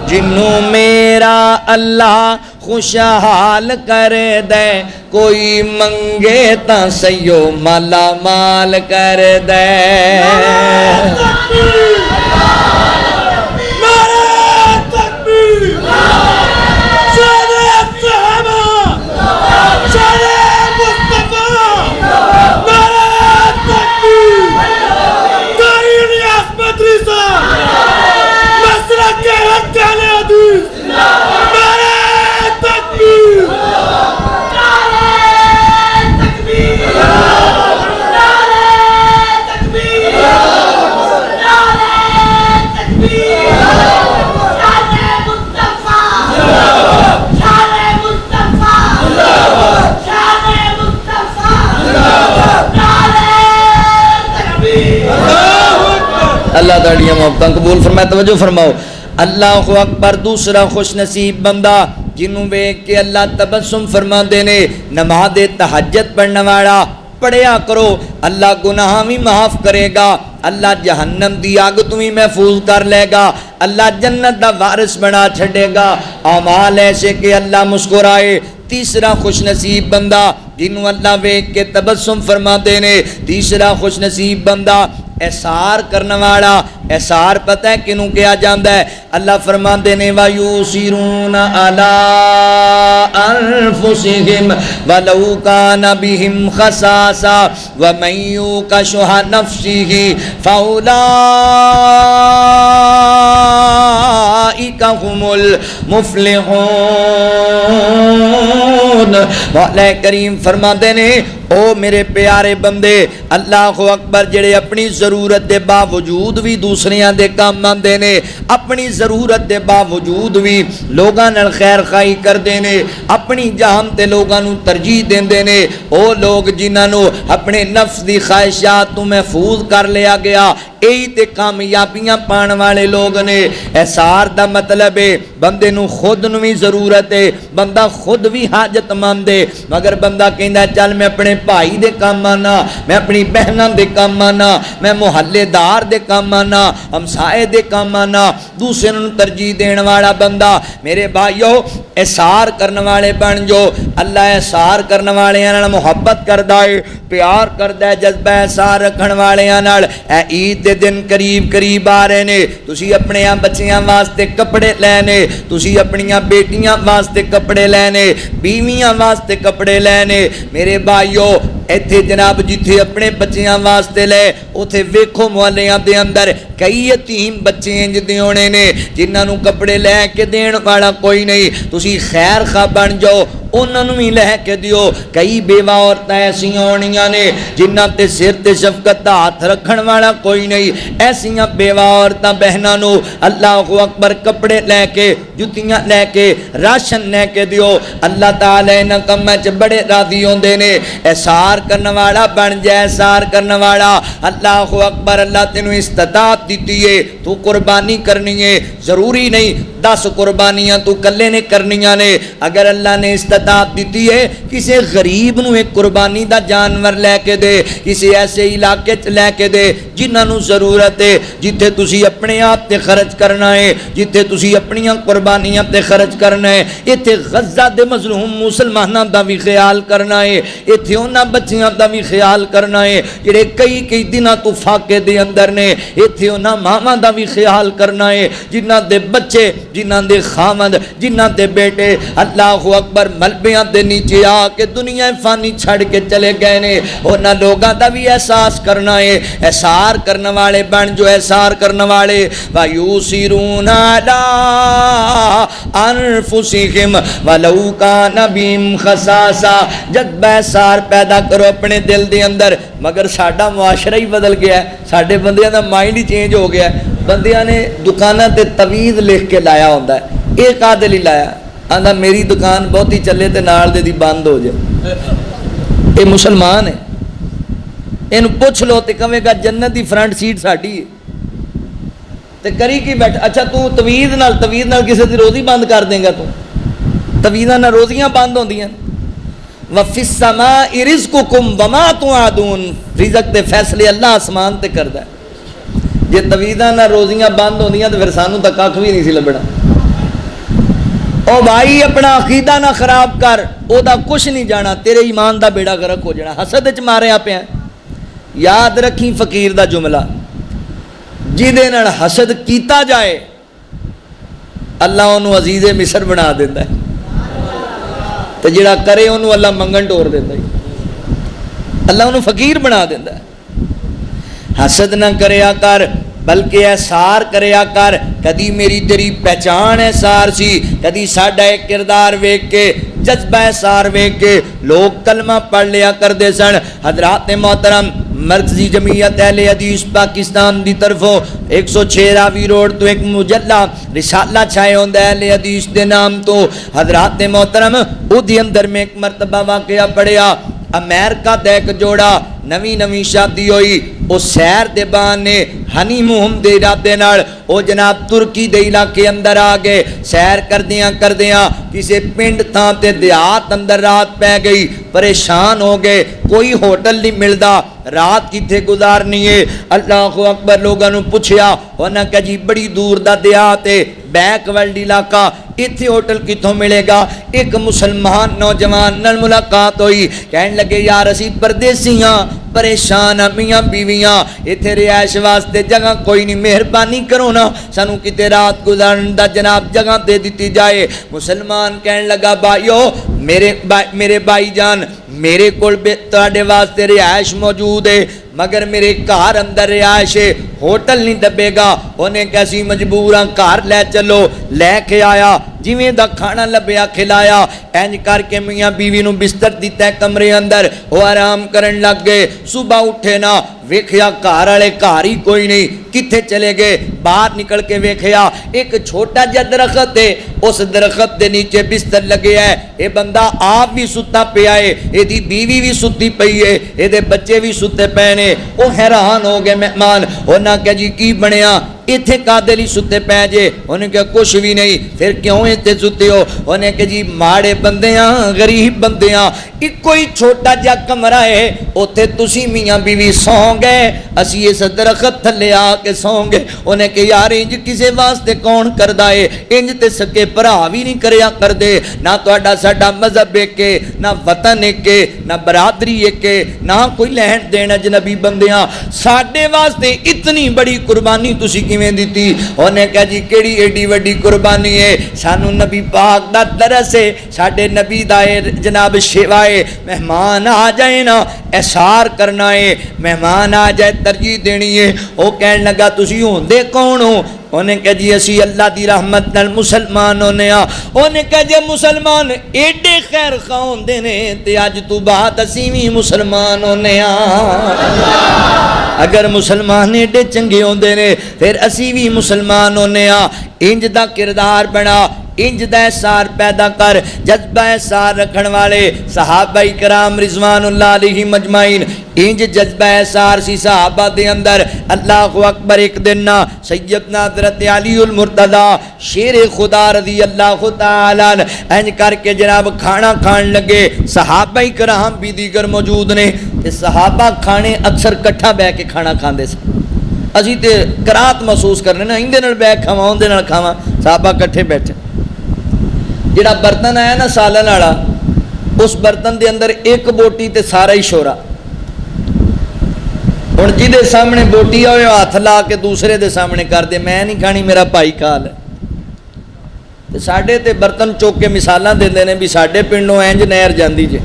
[SPEAKER 1] جنوں میرا اللہ خوشحال کر دے کوئی منگے تا سیو مالا مال کر دے اللہ تعالیٰ محبتاں قبول فرمائے توجہ فرماؤ اللہ اکبر دوسرا خوش نصیب بندہ جنہوں بیک کے اللہ تبسم فرما دینے نماز تہجد پڑھنے والا پڑھیا کرو اللہ گناہ بھی معاف کرے گا اللہ جہنم دی آگ تمہیں محفوظ کر لے گا اللہ جنت دا وارث بنا چھڑے گا اعمال ایسے کہ اللہ مسکرائے تیسرا خوش نصیب بندہ جنہوں اللہ بیک کے تبسم فرما دینے تیسرا خوش نصیب بندہ احسار کرنے والا احسار پتہ ہے کنوں کیا جاندہ ہے اللہ فرما دینے وَيُوسِرُونَ عَلَىٰ أَنفُسِهِمْ وَلَوْ كَانَ بِهِمْ خَصَاصَةٌ وَمَن يُوقَ شُحَّ نَفْسِهِ فَأُولَٰئِكَ هُمُ الْمُفْلِحُونَ مولا کریم فرما دینے او میرے پیارے بندے اللہ اکبر جڑے اپنی ضرورت دے باوجود بھی دوسریاں دے کام آندے نے اپنی ضرورت دے باوجود بھی لوگاں نال خیر خائی کر دینے اپنی جان تے لوگاں نو ترجیح دیندے نے او لوگ جنہاں نو اپنے نفس دی خواہشات تو محفوظ کر لیا گیا یہی تے کامیابیاں پان والے لوگ نے احسار دا مطلب ہے بندے نو خود نو بھی ضرورت ہے بندہ خود بھی حاجت مند ہے مگر بندہ کہندا چل میں اپنے بھائی دے کام آنا میں اپنی بہناں دے کام آنا میں محلے دار دے کام آنا ہمسائے دے کام آنا دوسرے نو ترجیح دین والا بندہ میرے بھائیو احسار کرنے والے بن جو اللہ احسار کرنے والے نال محبت کردا ہے پیار کردا ہے جذبہ احسار رکھن والے نال اے عید دے دن قریب قریب آ رہے نے تسی اپنے بچیاں واسطے کپڑے لینے تسی اپنیاں بیٹیاں واسطے کپڑے لینے بیویاں واسطے کپڑے لینے میرے بھائیو ਇੱਥੇ ਜਨਾਬ ਜਿੱਥੇ ਆਪਣੇ ਬੱਚਿਆਂ ਵਾਸਤੇ ਲੈ ਉੱਥੇ ਵੇਖੋ ਮੁਹੱਲਿਆਂ ਦੇ ਅੰਦਰ ਕਈ ਯਤੀਮ ਬੱਚੇ ਇੰਜ ਦੇ ਹੋਣੇ ਨੇ ਜਿਨ੍ਹਾਂ ਨੂੰ ਕੱਪੜੇ ਲੈ ਕੇ ਦੇਣ ਵਾਲਾ ਕੋਈ ਨਹੀਂ, ਤੁਸੀਂ ਖੈਰ ਖਾ ਬਣ ਜਾਓ ਉਹਨਾਂ ਨੂੰ ਵੀ ਲੈ ਕੇ ਦਿਓ। ਕਈ ਬੇਵਾ ਔਰਤਾਂ ਐਸੀਆਂ ਹੋਣੀਆਂ ਨੇ ਜਿਨ੍ਹਾਂ ਤੇ ਸਿਰ ਤੇ ਸ਼ਫਕਤ ਦਾ ਹੱਥ ਰੱਖਣ ਵਾਲਾ ਕੋਈ ਨਹੀਂ, ਐਸੀਆਂ ਬੇਵਾ ਔਰਤਾਂ ਬਹਿਨਾਂ ਨੂੰ ਅੱਲਾਹੁ ਅਕਬਰ ਕੱਪੜੇ ਲੈ ਕੇ, ਜੁੱਤੀਆਂ ਲੈ ਕੇ, ਰਾਸ਼ਨ ਲੈ ਕੇ ਦਿਓ। ਅੱਲਾਹ ਤਾਲਾ ਇਹਨਾਂ ਕੰਮਾਂ 'ਚ ਬੜੇ ਰਾਜ਼ੀ ਹੁੰਦੇ ਨੇ। ਐਸਾਰ ਕਰਨ ਵਾਲਾ ਬਣ ਜਾ, ਐਸਾਰ ਕਰਨ ਵਾਲਾ। ਅੱਲਾਹੁ ਅਕਬਰ, ਅੱਲਾਹ ਤੈਨੂੰ ਇਸਤਤਾਅਤ ਦਿੱਤੀ ਏ, ਤੂੰ ਕੁਰਬਾਨੀ ਕਰਨੀ ਹੈ, ਜ਼ਰੂਰੀ ਨਹੀਂ 10 ਕੁਰਬਾਨੀਆਂ ਤੂੰ ਕੱਲੇ ਨੇ ਕਰਨੀਆਂ ਨੇ। ਅਗਰ ਅੱਲਾਹ ਨੇ ਇਸਤਤਾਅਤ ਦਿੱਤੀ ਹੈ ਕਿਸੇ ਗਰੀਬ ਨੂੰ ਇੱਕ ਕੁਰਬਾਨੀ ਦਾ ਜਾਨਵਰ ਲੈ ਕੇ ਦੇ, ਕਿਸੇ ਐਸੇ ਇਲਾਕੇ 'ਚ ਲੈ ਕੇ ਦੇ ਜਿਨ੍ਹਾਂ ਨੂੰ ਜ਼ਰੂਰਤ ਹੈ, ਜਿੱਥੇ ਤੁਸੀਂ ਆਪਣੇ ਆਪ ਤੇ ਖਰਚ ਕਰਨਾ ਹੈ, ਜਿੱਥੇ ਤੁਸੀਂ ਆਪਣੀਆਂ ਕੁਰਬਾਨੀਆਂ ਤੇ ਖਰਚ ਕਰਨਾ ਹੈ। ਇੱਥੇ ਗਜ਼ਾ ਦੇ ਮਜ਼ਲੂਮ ਮੁਸਲਮਾਨਾਂ ਦਾ ਵੀ ਖਿਆਲ ਕਰਨਾ ਹੈ, ਇੱਥੇ ਉਹਨਾਂ ਬੱਚਿਆਂ ਦਾ ਵੀ ਖਿਆਲ ਕਰਨਾ ਹੈ ਜਿਹੜੇ ਕਈ ਦਿਨਾਂ ਤੋਂ ਫਾਕੇ ਦੇ ਅੰਦਰ ਨੇ। ਇੱਥੇ ਉਹਨਾਂ ਮਾਵਾਂ ਦਾ ਵੀ ਖਿਆਲ کرنا ہے جنہ دے بچے جنہ دے خامد جنہ دے بیٹے اللہ اکبر ملبیاں دے نیچے آ کے دنیا فانی چھڑ کے چلے گئے نے انہاں لوگاں دا بھی احساس کرنا ہے احسار کرنے والے بن جو احسار کرنے والے وَيُوسِرُونَ عَلَىٰ أَنفُسِهِمْ وَلَوْ كَانَ بِهِمْ خَصَاصَةٌ جذبہ احسار پیدا کرو اپنے دل دے اندر مگر ساڈا معاشرہ ہی بدل گیا ہے ساڈے بندیاں دا مائنڈ ہی چینج ہو گیا ہے بندیاں نے دکاناں تے تویز لکھ کے لایا ہوندا ہے ایک آدل ہی لایا آندا میری دکان بہت ہی چلے تے نال دے دی بند ہو جائے اے مسلمان ہے اینو پوچھ لو تے کہے گا جنت دی فرنٹ سیٹ ساڈی ہے تے کری کی بیٹھ اچھا تو تویز نال کسے دی روزی بند کر دیں گا تو تویزاں نال روزیاں بند ہوندیاں وَفِي السَّمَاءِ رِزْقُكُمْ وَمَا تُوعَدُونَ رزق دے فیصلے اللہ آسمان تے کردا ہے جے تویزاں نال روزیاں بند ہوندیاں تے پھر سانوں تک کھ بھی نہیں سی لبنا او بھائی اپنا عقیدہ نہ خراب کر او دا کچھ نہیں جانا تیرے ایمان دا بیڑا غرق ہو جانا حسد وچ ماریا پیا یاد رکھی فقیر دا جملہ جہدے نال حسد کیتا جائے اللہ انہوں عزیز مصر بنا دیتا ہے تو جڑا کرے انہوں اللہ منگن ٹور دیتا ہے اللہ انہوں فقیر بنا دیتا ہے حسد نہ کریا کر بلکہ احسار کریا کر کدی میری تیری پہچان احسار سی کدی ساڈا ایک کردار ویکھ کے جذبہ احسار ویکھ کے لوگ کلمہ پڑھ لیا کردے سن حضرات محترم مرکزی جمعیت اہل حدیث پاکستان دی طرفوں 106 راوی روڈ تو ایک مجلہ رسالہ چھائے ہوندہ اہل حدیث دے نام تو حضرات محترم او دی اندر میں ایک مرتبہ واقعہ پڑھیا امریکہ دے ایک جوڑا نوی شادی ہوئی او سیر دے بانے ہنی مہم دے ارادے نال او جناب ترکی دے علاقے اندر آگئے سیر کردیاں کسے پنڈ تھاں تے دیہات اندر رات پہ گئی پریشان ہو گئے کوئی ہوٹل نہیں ملدا رات کتھے گزارنی ہے اللہ اکبر لوگاں نوں پوچھیا انہاں کہ جی بڑی دور دا دیہات ہے بیک ورلڈ علاقہ اتھے ہوٹل کتھوں ملے گا ایک مسلمان نوجوان نال ملاقات ہوئی کہنے لگے یار اسی پردیسیاں پریشان میاں بیویاں اتھے رہائش واسطے جگہ کوئی نہیں مہربانی کرو نا سانو کتے رات گزارن دا جناب جگہ دے دیتی جائے مسلمان کہنے لگا بھائیو میرے بھائی جان میرے کول تواڈے واسطے رہائش موجود ہے مگر میرے گھر اندر رہائش ہے ہوٹل نہیں دبے گا انہیں کیسی مجبوراں گھر لے چلو لے کے آیا جویں دا کھانا لبیا کھلایا اینج کر کے میاں بیوی نو بستر دیتا ہے کمرے اندر وہ آرام کرن لگ گئے صبح اٹھے نا ویکھیا گھر والے گھر ہی کوئی نہیں کتھے چلے گئے باہر نکل کے ویکھیا ایک چھوٹا جا درخت ہے اس درخت دے نیچے بستر لگے ہے اے بندہ آپ بھی ستا پیا ہے اے دی بیوی بھی ستی پئی ہے اے دے بچے بھی ستے پے نے او حیران ہو گئے مہمان انہاں کہ جی کی بنیا اتھے قادل ہی ستے پہ جے انہیں کہ کچھ بھی نہیں پھر کیوں اتھے ستے ہو انہیں کہ جی ماڑے بندیاں غریب بندیاں ایک کوئی چھوٹا جا کمرہ ہے اتھے تسی میاں بیوی سوں گئے اسی اس درخت تھلے آ کے سوں گئے انہیں کہ یار انج کسے واسطے کون کردہ ہے انج تے سکے پراوی نہیں کریا کر دے نہ تو اڈا ساڈا مذہب ایک کے نہ وطن ایک کے نہ برادری ایک کے نہ کوئی لہن دین اجنبی بندیاں ساڈے واسطے اتنی بڑی قربانی تسی کیویں دتی؟ انہیں کہا جی کیڑی ایڈی وڈی قربانی ہے، سانو نبی پاک دا درس ہے، ساڈے نبی دا جناب شیوائے، مہمان آ جائے نا احسار کرنا ہے، مہمان آ جائے ترجیح دینی ہے۔ وہ کہن لگا تسی ہوندے کون ہو؟ انہیں کہا جی اسی اللہ دی رحمت نال مسلمان ہونے آ۔ انہیں کہا جی مسلمان ایڈے خیر خواہ ہوندے نے تے اج تو بعد اسی بھی مسلمان ہونے آ۔ اگر مسلمان ایڈے چنگے ہوندے نے پھر اسی بھی مسلمان ہونے آ۔ انج دا کردار بنا، انج دا احسار پیدا کر، جذبہ احسار رکھن والے صحابہ کرام رضوان اللہ علیہم اجمعین، انج جذبہ احسار سی صحابہ دے اندر۔ اللہ اکبر۔ ایک دن نا سیدنا حضرت علی المرتضی شیر خدا رضی اللہ تعالی عنہ انج کر کے جناب کھانا کھان لگے، صحابہ کرام بھی دیگر موجود نے، تے صحابہ کھانے اکثر کٹھا بہ کے کھانا کھاندے سے۔ اسی تے کراہت محسوس کرنے نا اندے نال بیٹھ کھاواں اندے نال کھاواں، صحابہ کٹھے بیٹھے۔ جڑا برتن آیا نا سالن والا، اس برتن دے اندر ایک بوٹی تے سارا ہی شورا۔ ہن جدے سامنے بوٹی ہوئے ہاتھ لا کے دوسرے دے سامنے کر دے میں نہیں کھانی میرا بھائی کھا لے۔ تے ساڈے تے برتن چوک کے مثالاں دیندے نے بھی ساڈے پنڈوں انج نہر جاندی جے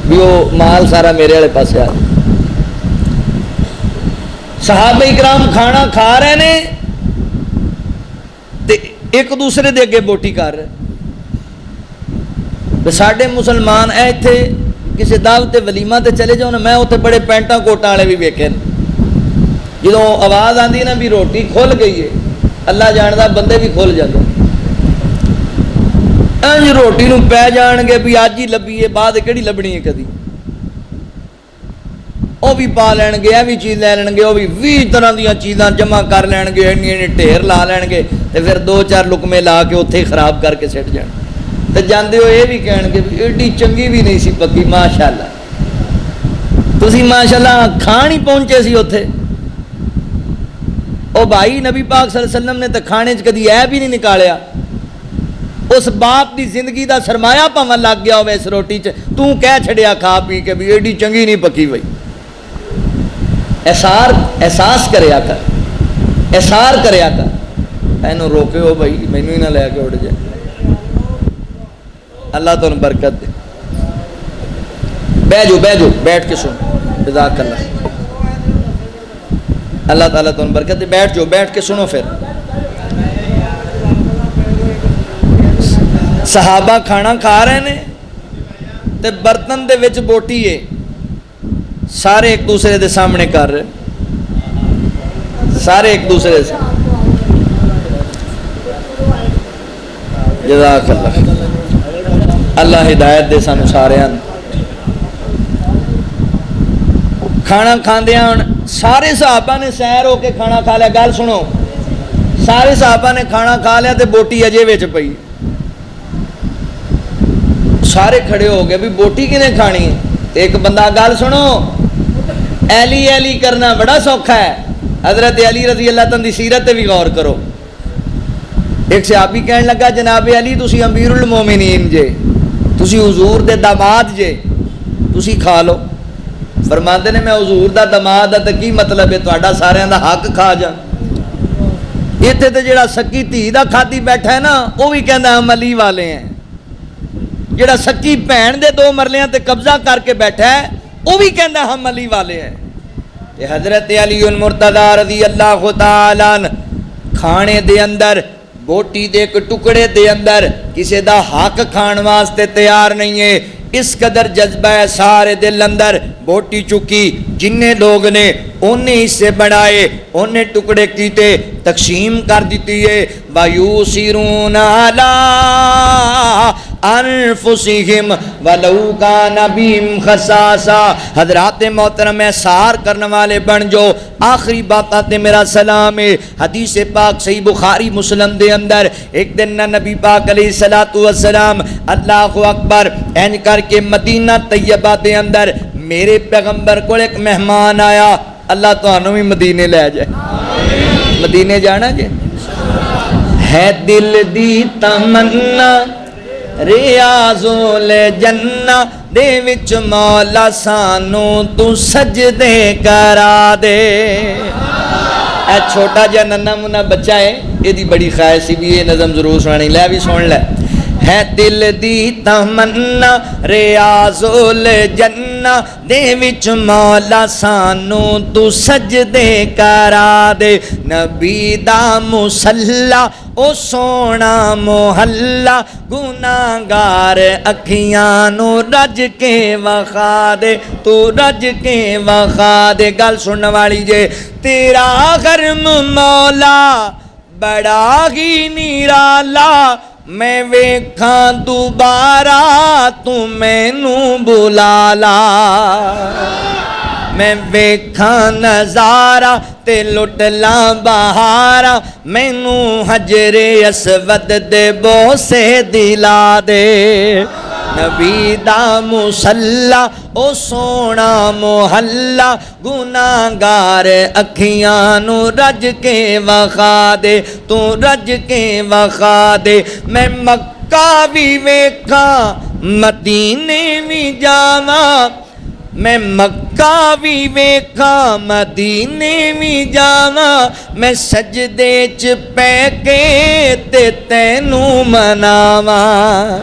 [SPEAKER 1] بھی وہ مال سارا میرے والے پاسے آ۔ صحابہ کرام کھانا کھا رہے نے تے ایک دوسرے دے اگے بوٹی کر رہے۔ ساڈے مسلمان اے اتنے کسی دعوت ولیمہ تے چلے جاؤ نا، میں اتنے بڑے پینٹاں کوٹاں والے بھی ویکھے جدوں آواز آندی نا بھی روٹی کھل گئی ہے، اللہ جاندا بندے بھی کھل جاندے انج روٹی نو پی جان گے بھی اج ہی لبھی ہے بعد کہڑی لبنی ہے کدی، وہ بھی پا لین گے، یہ بھی چیز لے لین گے، وہ بھی 20 طرح دیا چیزاں جمع کر لین گے، اینی ڈھیر لا لین گے تے پھر 2-4 لقمے لا کے اتنے خراب کر کے سٹ جان تے جاندے ہو یہ بھی کہن گے بھی ایڈی چنگی بھی نہیں سی پکی ماشاءاللہ، تسی ماشاءاللہ کھان ہی پہنچے سی اتنے۔ او بھائی نبی پاک صلی اللہ علیہ وسلم نے تو کھانے کدی اے بھی نہیں نکالیا، اس باپ دی زندگی دا سرمایہ پاواں لگ گیا ہوئے اس روٹی تو کہہ چھڑیا کھا پی کے بھی ایڈی چنگی نہیں پکی ہوئی۔ احساس کریا کر، احسار کریا کر، اینو روکے ہو بھائی مینوں ہی نہ لے کے اڑ جائے۔ اللہ تمہیں برکت دے۔ بیٹھ جاؤ بیٹھ کے سنو، جزاک اللہ، اللہ تعالیٰ تمہیں برکت دے۔ بیٹھ جاؤ بیٹھ کے سنو۔ پھر صحابہ کھانا کھا رہے نے تے برتن دے وچ بوٹی ہے، سارے ایک دوسرے دے سامنے کر رہے، سارے ایک دوسرے سے۔ جزاک اللہ، اللہ ہدایت دے سانو سارے۔ کھانا کھاندیاں سارے صحابہ نے سیر ہو کے کھانا کھا لیا۔ گل سنو، سارے صحابہ نے کھانا کھا لیا تے بوٹی اجے وچ پئی۔ سارے کھڑے ہو گئے بھی بوٹی کنے کھانی ہے؟ ایک بندہ، گل سنو، ایلی ایلی کرنا بڑا سوکھا ہے، حضرت علی رضی اللہ تعالیٰ دی سیرت تے بھی غور کرو۔ ایک صحابی کہنے لگا جناب علی تسی امیر المومنین جے، تسی حضور دے داماد جے، تسی کھا لو۔ فرماندے نے میں حضور دا داماد تے کی مطلب ہے تہاڈا سارے دا حق کھا جا۔ ایتھے تے جڑا سکی دھی دا کھادی بیٹھا ہے نا وہ بھی کہندا ہم علی والے ہیں، جڑا سکی بہن دے 2 مرلیاں تے قبضہ کر کے بیٹھا ہے وہ بھی کہندا ہم علی والے ہیں۔ تے حضرت علی المرتضی رضی اللہ تعالی عنہ کھانے دے اندر بوٹی دے ایک ٹکڑے دے اندر کسی دا حق کھان واسطے تیار نہیں ہے، اس قدر جذبہ ہے سارے دل اندر۔ بوٹی چکی جننے لوگ نے انہیں حصے بنائے، انہیں ٹکڑے کیتے، تقسیم کر دیتی ہے۔ وَيُؤْثِرُونَ عَلَىٰ أَنفُسِهِمْ وَلَوْ كَانَ بِهِمْ خَصَاصَةٌ۔ حضرات محترم احسار کرنے والے بن جو۔ آخری بات آتے میرا سلام ہے، حدیث پاک صحیح بخاری مسلم دے اندر ایک دن نبی پاک علیہ السلام اللہ اکبر این کر کے مدینہ طیبہ دے اندر میرے پیغمبر کو ایک مہمان آیا۔ اللہ تانوں بھی مدینے لے جائے، مدینے جانا جے ہے دل دی تمنا ریاض الجنہ دے وچ مولا سانو تو سجدے کرا دے۔ اے چھوٹا جہا ننا منا بچہ ہے، یہ بڑی خواہش سی بھی یہ نظم ضرور سنانی، لے بھی سن لے۔ ہے دل دی تمنا ریاض الجنہ دے وچ مولا سانو تو سجدے کرا دے، نبی دا مصلی او سونا محلہ گناہگار اکھیاں نو رج کے وخا دے، تو رج کے وخا دے۔ گل سننے والی جے، تیرا غرم مولا بڑا ہی نرالا، میں ویکھاں دوبارہ تو مینوں بلا لا، میں ویکھاں نظارہ تے لٹ لاں بہارا، مینوں حجر اسود دے بوسے دلا دے، نبی دا مصلی او سونا محلہ گناہگار اکھیاں نو رج کے وخا دے، تو رج کے وخا دے۔ میں مکہ بھی ویکھاں مدینے بھی جاواں، میں مکہ بھی ویکھاں مدینے بھی جاواں، میں سجدے چ پے کے تے تینوں مناواں،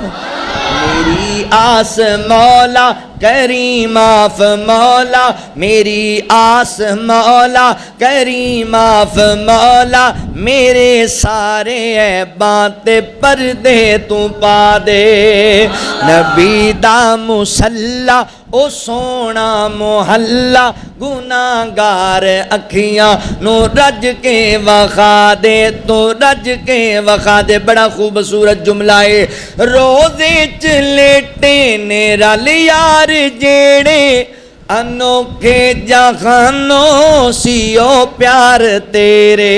[SPEAKER 1] میری آس مولا کریم آف مولا، میری آس مولا کریم آف مولا، میرے سارے عیباں تے پردے تو پا دے، نبی دا مصلی او سونا محلہ گناہگار اکھیاں نو رج کے وخا دے، تو رج کے وخا دے۔ بڑا خوبصورت جملہ ہے، روزے چ لیٹے نے رل یار جیڑے، انوکھے جہانوں سیو پیار تیرے،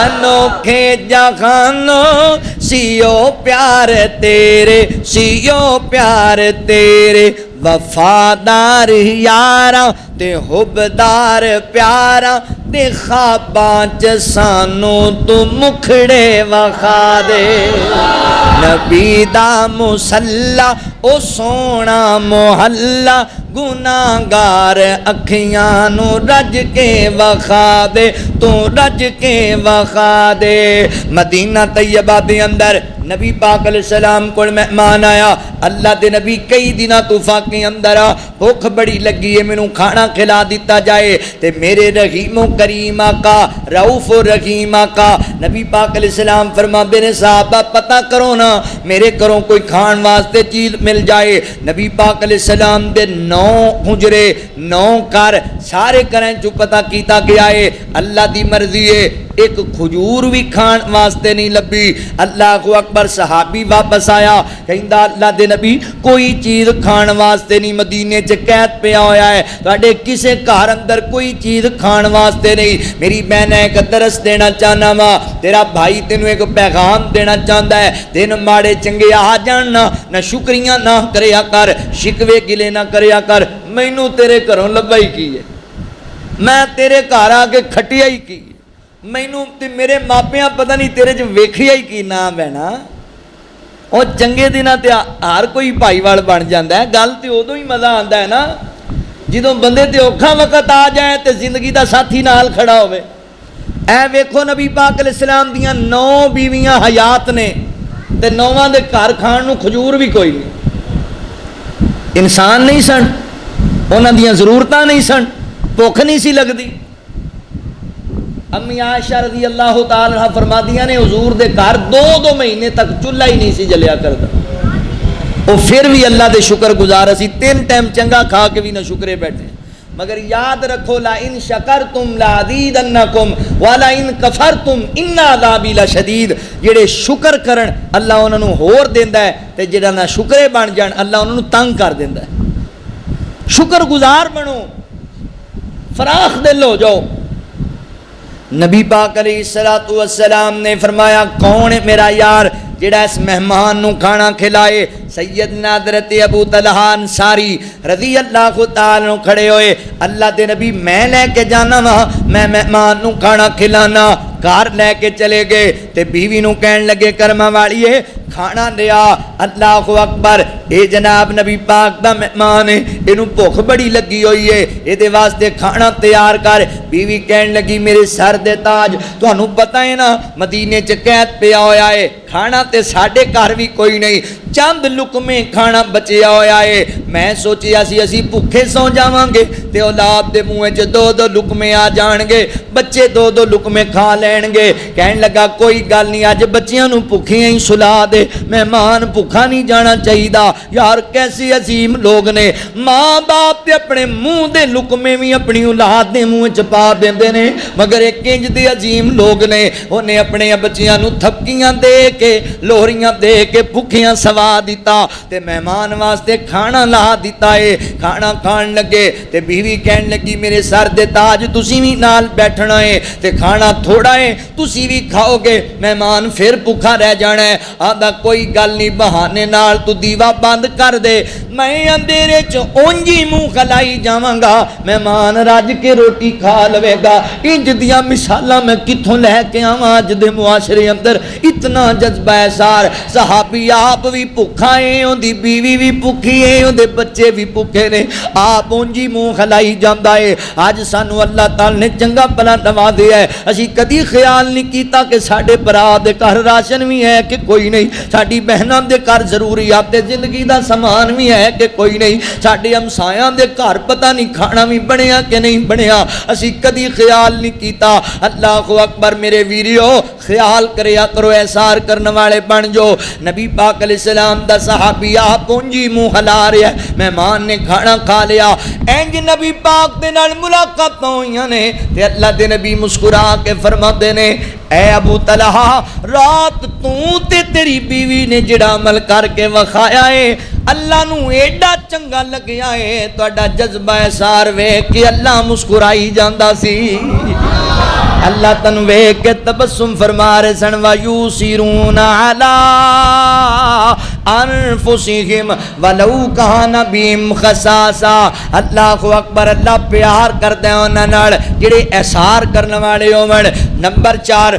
[SPEAKER 1] انوکھے جہانوں سیو پیار تیرے، سیو پیار تیرے، وفادار یاراں تے حبدار پیاراں تے خواباں چ سانوں تو مکھڑے وخا دے، نبی دا مصلی او سونا محلہ گناہگار اکھیاں نو رج کے وخا دے، تو رج کے وخا دے۔ مدینہ طیبہ دے اندر نبی پاک علیہ السلام کو مہمان آیا، اللہ دے نبی کئی دنہ طوفا کے اندر بھوک بڑی لگی ہے، مینوں کھانا کھلا دیتا جائے، تے میرے رحیم و کریم آقا رؤوف و رحیم آقا نبی پاک علیہ السلام فرما میرے صحابہ پتہ کرو نا میرے کروں کوئی کھان واسطے چیز مل جائے۔ نبی پاک علیہ السلام دے 9 حجرے 9 کر سارے کریں جو پتہ کیتا گیا ہے، اللہ دی مرضی ہے، ایک کھجور بھی کھان واسطے نہیں لبی۔ اللہ اکبر، صحابی واپس آیا کہندا اللہ دے نبی کوئی چیز کھان واسطے نہیں، مدینے چ قید پیا ہویا ہے، تواڈے کسے گھر اندر کوئی چیز کھان واسطے نہیں۔ میری بہن ایک درس دینا چاہنا وا، تیرا بھائی تینوں ایک پیغام دینا چاہندا ہے، دن ماڑے چنگے آ جان نہ شکریہ نہ کریا کر، شکوے گلے نہ کریا کر، مینوں تیرے گھروں لبا ہی کی ہے، میں تیرے گھر آ کے کھٹیا ہی کی، مینوں تے میرے ماپیاں پتہ نہیں تیرے چ ویکھیا ہی کی نہ بہنا۔ اور چنگے دناں تے ہر کوئی بھائی وال بن جاندا ہے، گل تے ادوں ہی مزہ آندا ہے نا جدوں بندے تے اوکھا وقت آ جائے تے زندگی دا ساتھی نال کھڑا ہوئے۔ اے ویکھو نبی پاک علیہ السلام دیاں 9 بیویاں حیات نے تے 9واں دے گھر کھان نو کھجور بھی کوئی نہیں، انسان نہیں سن، انہاں دیاں ضرورتاں نہیں سن، بھوک نہیں سی لگدی۔ امی عائشہ رضی اللہ تعالی عنہ فرمادیاں نے حضور دے گھر 2 مہینے تک چولہا ہی نہیں سی جلیا کردا، وہ پھر بھی اللہ دے شکر گزار اسی 3 ٹائم چنگا کھا کے بھی نہ شکرے بیٹھے۔ مگر یاد رکھو لا ان شکرتم لازیدنکم ولا ان کفرتم ان عذابی لشدید، جڑے شکر کرن اللہ انہاں نوں ہور دیندا ہے تے جڑا نہ شکرے بن جان اللہ انہاں نوں تنگ کر دیندا ہے۔ شکر گزار بنو، فراخ دل ہو جاؤ۔ نبی پاک علیہ السلام نے فرمایا کون ہے میرا یار جڑا اس مہمان نو کھانا کھلائے؟ سیدنا حضرت ابو طلحہ انصاری رضی اللہ تعالی عنہ کھڑے ہوئے، اللہ دے نبی میں لے کے جانا وا، میں مہمان نو کھانا کھلانا، گھر لے کے چلے گئے تے بیوی نو کہن لگے کرما والیے کھانا لیا. اللہ اکبر. اے جناب نبی پاک دا مہمان ہے, اینو بھوک بڑی لگی ہوئی ہے, اے دے واسطے کھانا تیار کر. بیوی کہن لگی میرے سر دے تاج, تانوں پتہ ہے نا مدینے چ قید پیا ہویا ہے, کھانا تے ساڈے گھر بھی کوئی نہیں, چند لقمے کھانا بچیا ہویا ہے. میں سوچیا اسی بھوکے سو جاواں گے تے اولاد دے منہ چ دو دو لقمے آ جان گے, بچے دو دو لقمے کھا لین گے. کہن لگا کوئی گل نہیں, اج بچیاں نوں بھوکھیاں ہی سلا دے, مہمان بھوکھا نہیں جانا چاہیے. یار کیسے عظیم لوگ نے, ماں باپ تے اپنے منہ دے لقمے بھی اپنی اولاد دے منہ چ پا دیندے نے, مگر ایک انج دے عظیم لوگ نے, انہیں اپنے بچیاں نوں تھپکیاں دے کے لوہریاں دے کے بھوکیاں سوا دیتا تے مہمان واسطے کھانا لا دیتا ہے. کھانا کھان لگے تے بیوی کہن لگی میرے سر دے تاج تسی بھی نال بیٹھنا ہے تے کھانا تھوڑا ہے تسی بھی کھاؤ گے, مہمان پھر بھوکا رہ جانا ہے. آدھا کوئی گل نہیں, بہانے نال تو دیوا بند کر دے, میں اندھیرے چ اونجی منہ کھلائی جاواں گا, مہمان رج کے روٹی کھا لوے گا. انج دیاں مثالاں میں کتھوں لے کے آواں اج دے معاشرے اندر, اتنا جذبہ اثار. صحابی آپ بھی بھوکا ہے, اودی بیوی بھی بھوکی ہے, اودے بچے بھی بھوکے نے, آپ اونجی منہ کھلائی جاندا ہے. اج سانو اللہ تعالی نے چنگا بھلا نوازیا ہے, اسی کدی خیال نہیں کیتا کہ ساڈے بھرا دے گھر راشن بھی ہے کہ کوئی نہیں, ساڈی بہناں دے گھر ضروریات تے زندگی دا سامان بھی ہے کہ کوئی نہیں, ساڈے ہمسایاں دے گھر پتہ نہیں کھانا بھی بنیا کہ نہیں بنیا, اسی کدی خیال نہیں کیتا. اللہ اکبر. میرے ویریو خیال کریا کرو, احسار کرنے والے بن جو. نبی پاک علیہ السلام دا صحابی آپ پونجی منہ ہلا رہا ہے, مہمان نے کھانا کھا لیا. انج نبی پاک دے نال ملاقات ہوئیاں نے تے اللہ دے نبی مسکرا کے فرماتے نے, اے ابو طلحہ رات تو تے تیری بیوی نے جڑا عمل کر کے وکھایا ہے اللہ نو ایڈا چنگا لگیا ہے, تہاڈا جذبہ اثار ویکھ کے اللہ مسکرائی جاندا سی. اللہ تن ویکھ کے تبسم فرما رہے سن, وَيُسِرُونَ عَلَىٰ أَنفُسِهِمْ وَلَوْ كَانَ بِهِمْ خَصَاصَةٌ. اللہ اکبر. اللہ پیار کردا ہے انہاں نال جڑے احسار کرنے والے ہون. نمبر 4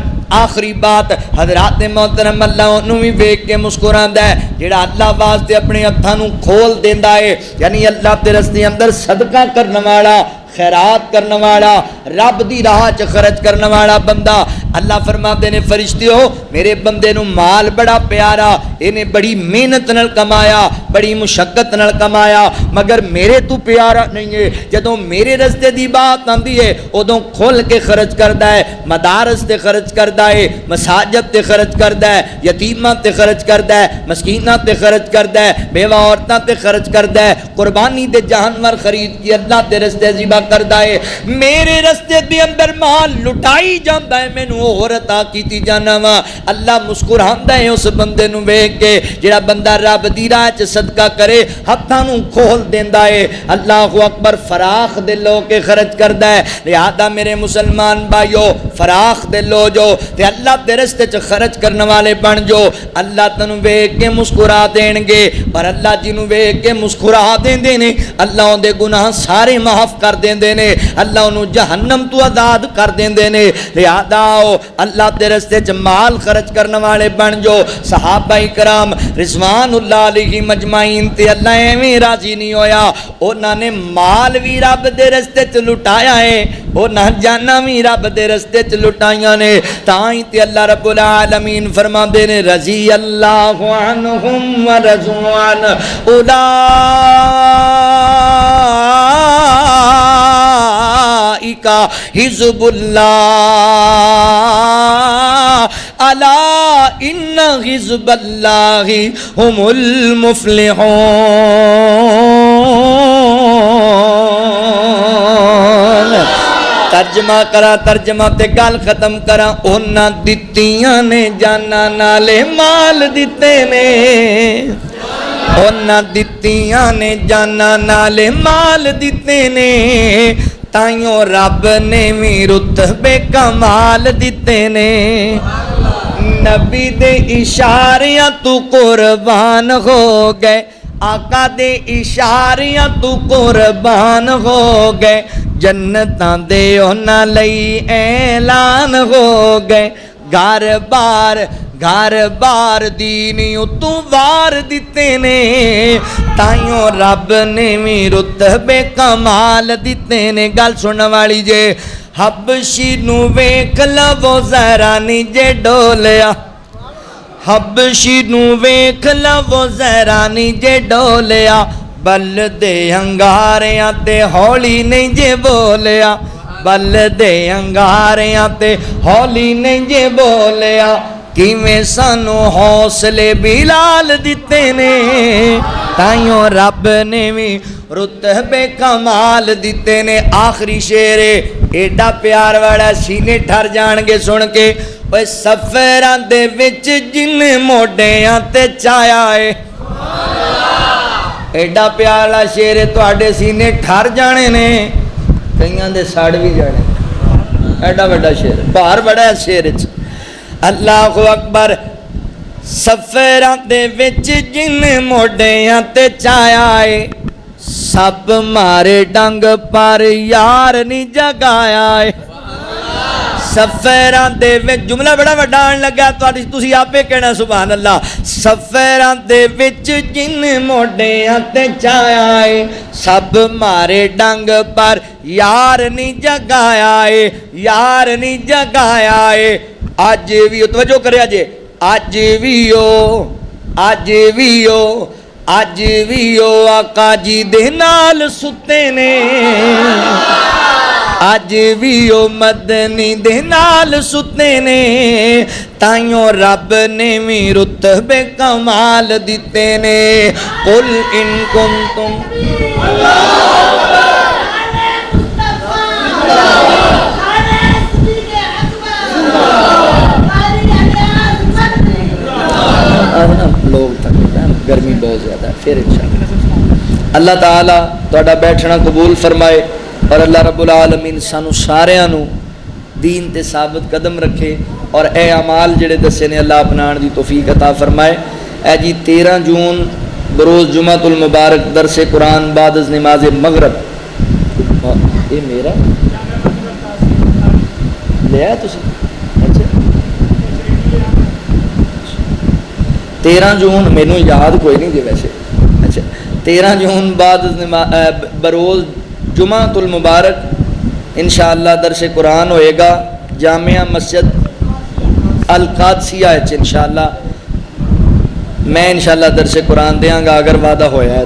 [SPEAKER 1] آخری بات, حضرات محترم اللہ انہوں بھی ویکھ کے مسکراندا ہے جڑا اللہ واسطے اپنے ہتھاں نوں کھول دیندا ہے, یعنی اللہ دے رستے اندر صدقہ کرنے والا, خیرات کرنے والا, رب دی راہ چ خرچ کرنے والا بندہ. اللہ فرماتے نے فرشتیو میرے بندے نو مال بڑا پیارا, انہیں بڑی محنت نال کمایا, بڑی مشقت نال کمایا, مگر میرے تو پیارا نہیں ہے. جدوں میرے رستے دی بات آندی ہے ادوں کھل کے خرچ کردا ہے, مدارس تے خرچ کردا ہے, مساجد تے خرچ کردا ہے, یتیماں تے خرچ کردا ہے, مسکیناں تے خرچ کردا ہے, بیوہ عورتاں تے خرچ کردا ہے, قربانی دے جانور خرید کے اللہ دے رستے ذبح کردا ہے. میرے رستے دے اندر مال لٹائی جاندا ہے, مینوں اور عطا کیتی جانا وا. اللہ مسکراندا ہے اس بندے نوں ویکھ کے جڑا بندہ رب دی راہ چ صدقہ کرے, ہتھاں نوں کھول دیندا ہے. اللہ اکبر. فراخ دل ہو کے خرچ کردا ہے. لہذا میرے مسلمان بھائیو فراخ دل ہو جو تے اللہ دے رستے چ خرچ کرنے والے بن جو. اللہ تینوں ویکھ کے مسکرا دین گے, پر اللہ جنوں ویکھ کے مسکرا دیندے نے اللہ اون دے گناہ سارے معاف کر دیندے نے, اللہ انہوں جہنم تو آزاد کر دیندے نے. لہذا اللہ دے رستے چ مال خرچ کرنے والے بن جو. صحابہ کرام رضوان اللہ علیہ مجمعین تے اللہ ایویں راضی نہیں ہویا, انہاں نے مال بھی رب دے رستے چ لٹایا ہے, انہاں جاناں بھی رب دے رستے چ لٹائیاں نے. تاں ہی تے اللہ رب العالمین فرماندے نے رضی اللہ عنہم ورضوا عنہ اولئک حزب اللہ الا ان حزب اللہ هم المفلحون. ترجمہ کرا, ترجمہ تے گل ختم کرا. انہاں دتیاں نے جانا نالے مال دتے نے, انہاں دتیاں نے جانا نالے مال دتے نے, تائیوں رب نے بھی رتبے کمال دتے نے. نبی دے اشاریاں تو قربان ہو گئے, آقا دے اشاریاں تو قربان ہو گئے, جنتاں دے انہاں لئی اعلان ہو گئے. گھر بار گھر بار دین اتوں وار دیتے نے تائیوں رب نے بھی رتبے کمال دیتے نے گل سننے والی جے حبشی نو ویکھ لو ذرا نی جے ڈولیا حبشی نو ویکھ لو ذرا نی جے ڈولیا بل دے انگاریاں تے ہولی نہیں جے بولیا بل دے انگاریاں تے ہولی نہیں جے بولیا کیویں سانو حوصلے بلال دیتے نے تائیوں رب نے بھی رتبے کمال دیتے نے آخری شعر ایڈا پیار والا سینے ٹھر جان گے سن کے اوے سفراں دے وچ جن موڈیاں تے چایا ہے ایڈا پیار والا شعر تواڈے سینے ٹھر جانے نے کئیاں دے سڑ بھی جانے ایڈا بڑا شعر بھار بڑا ہے شعر وچ اللہ اکبر سفراں دے وچ جن موڈیاں تے چایا ہے سب مارے ڈنگ پر یار نہیں جگایا ہے سفراں دے وچ جملہ بڑا وڈا آن لگا تسی آپے کہنا سبحان اللہ سفراں دے وچ جن موڈیاں تے چایا ہے سب مارے ڈنگ پر یار نہیں جگایا ہے یار نہیں جگایا ہے آج بھی توجہ کریا جے آج بھی آقا جی دے نال ستے نے آج بھی مدنی دے نال ستے نے تائیوں رب نے بھی رتبے کمال دیتے نے قل ان کنتم لوگ تک گرمی بہت زیادہ ہے پھر انشاءاللہ اللہ تعالیٰ تہاڈا بیٹھنا قبول فرمائے اور اللہ رب العالمین سانو ساریاں نو دین تے ثابت قدم رکھے اور اے اعمال جڑے دسے نے اللہ اپنان دی توفیق عطا فرمائے اے جی 13 جون بروز جمعہ المبارک درس قرآن بعد از نماز مغرب یہ میرا لے آئے تسی 13 جون مینوں یاد کوئی نہیں دے ویسے اچھا 13 جون بعد بروز جمعہ المبارک انشاءاللہ درس قرآن ہوئے گا جامعہ مسجد القادسیہ انشاءاللہ میں انشاءاللہ درس قرآن دیاں گا اگر وعدہ ہویا ہے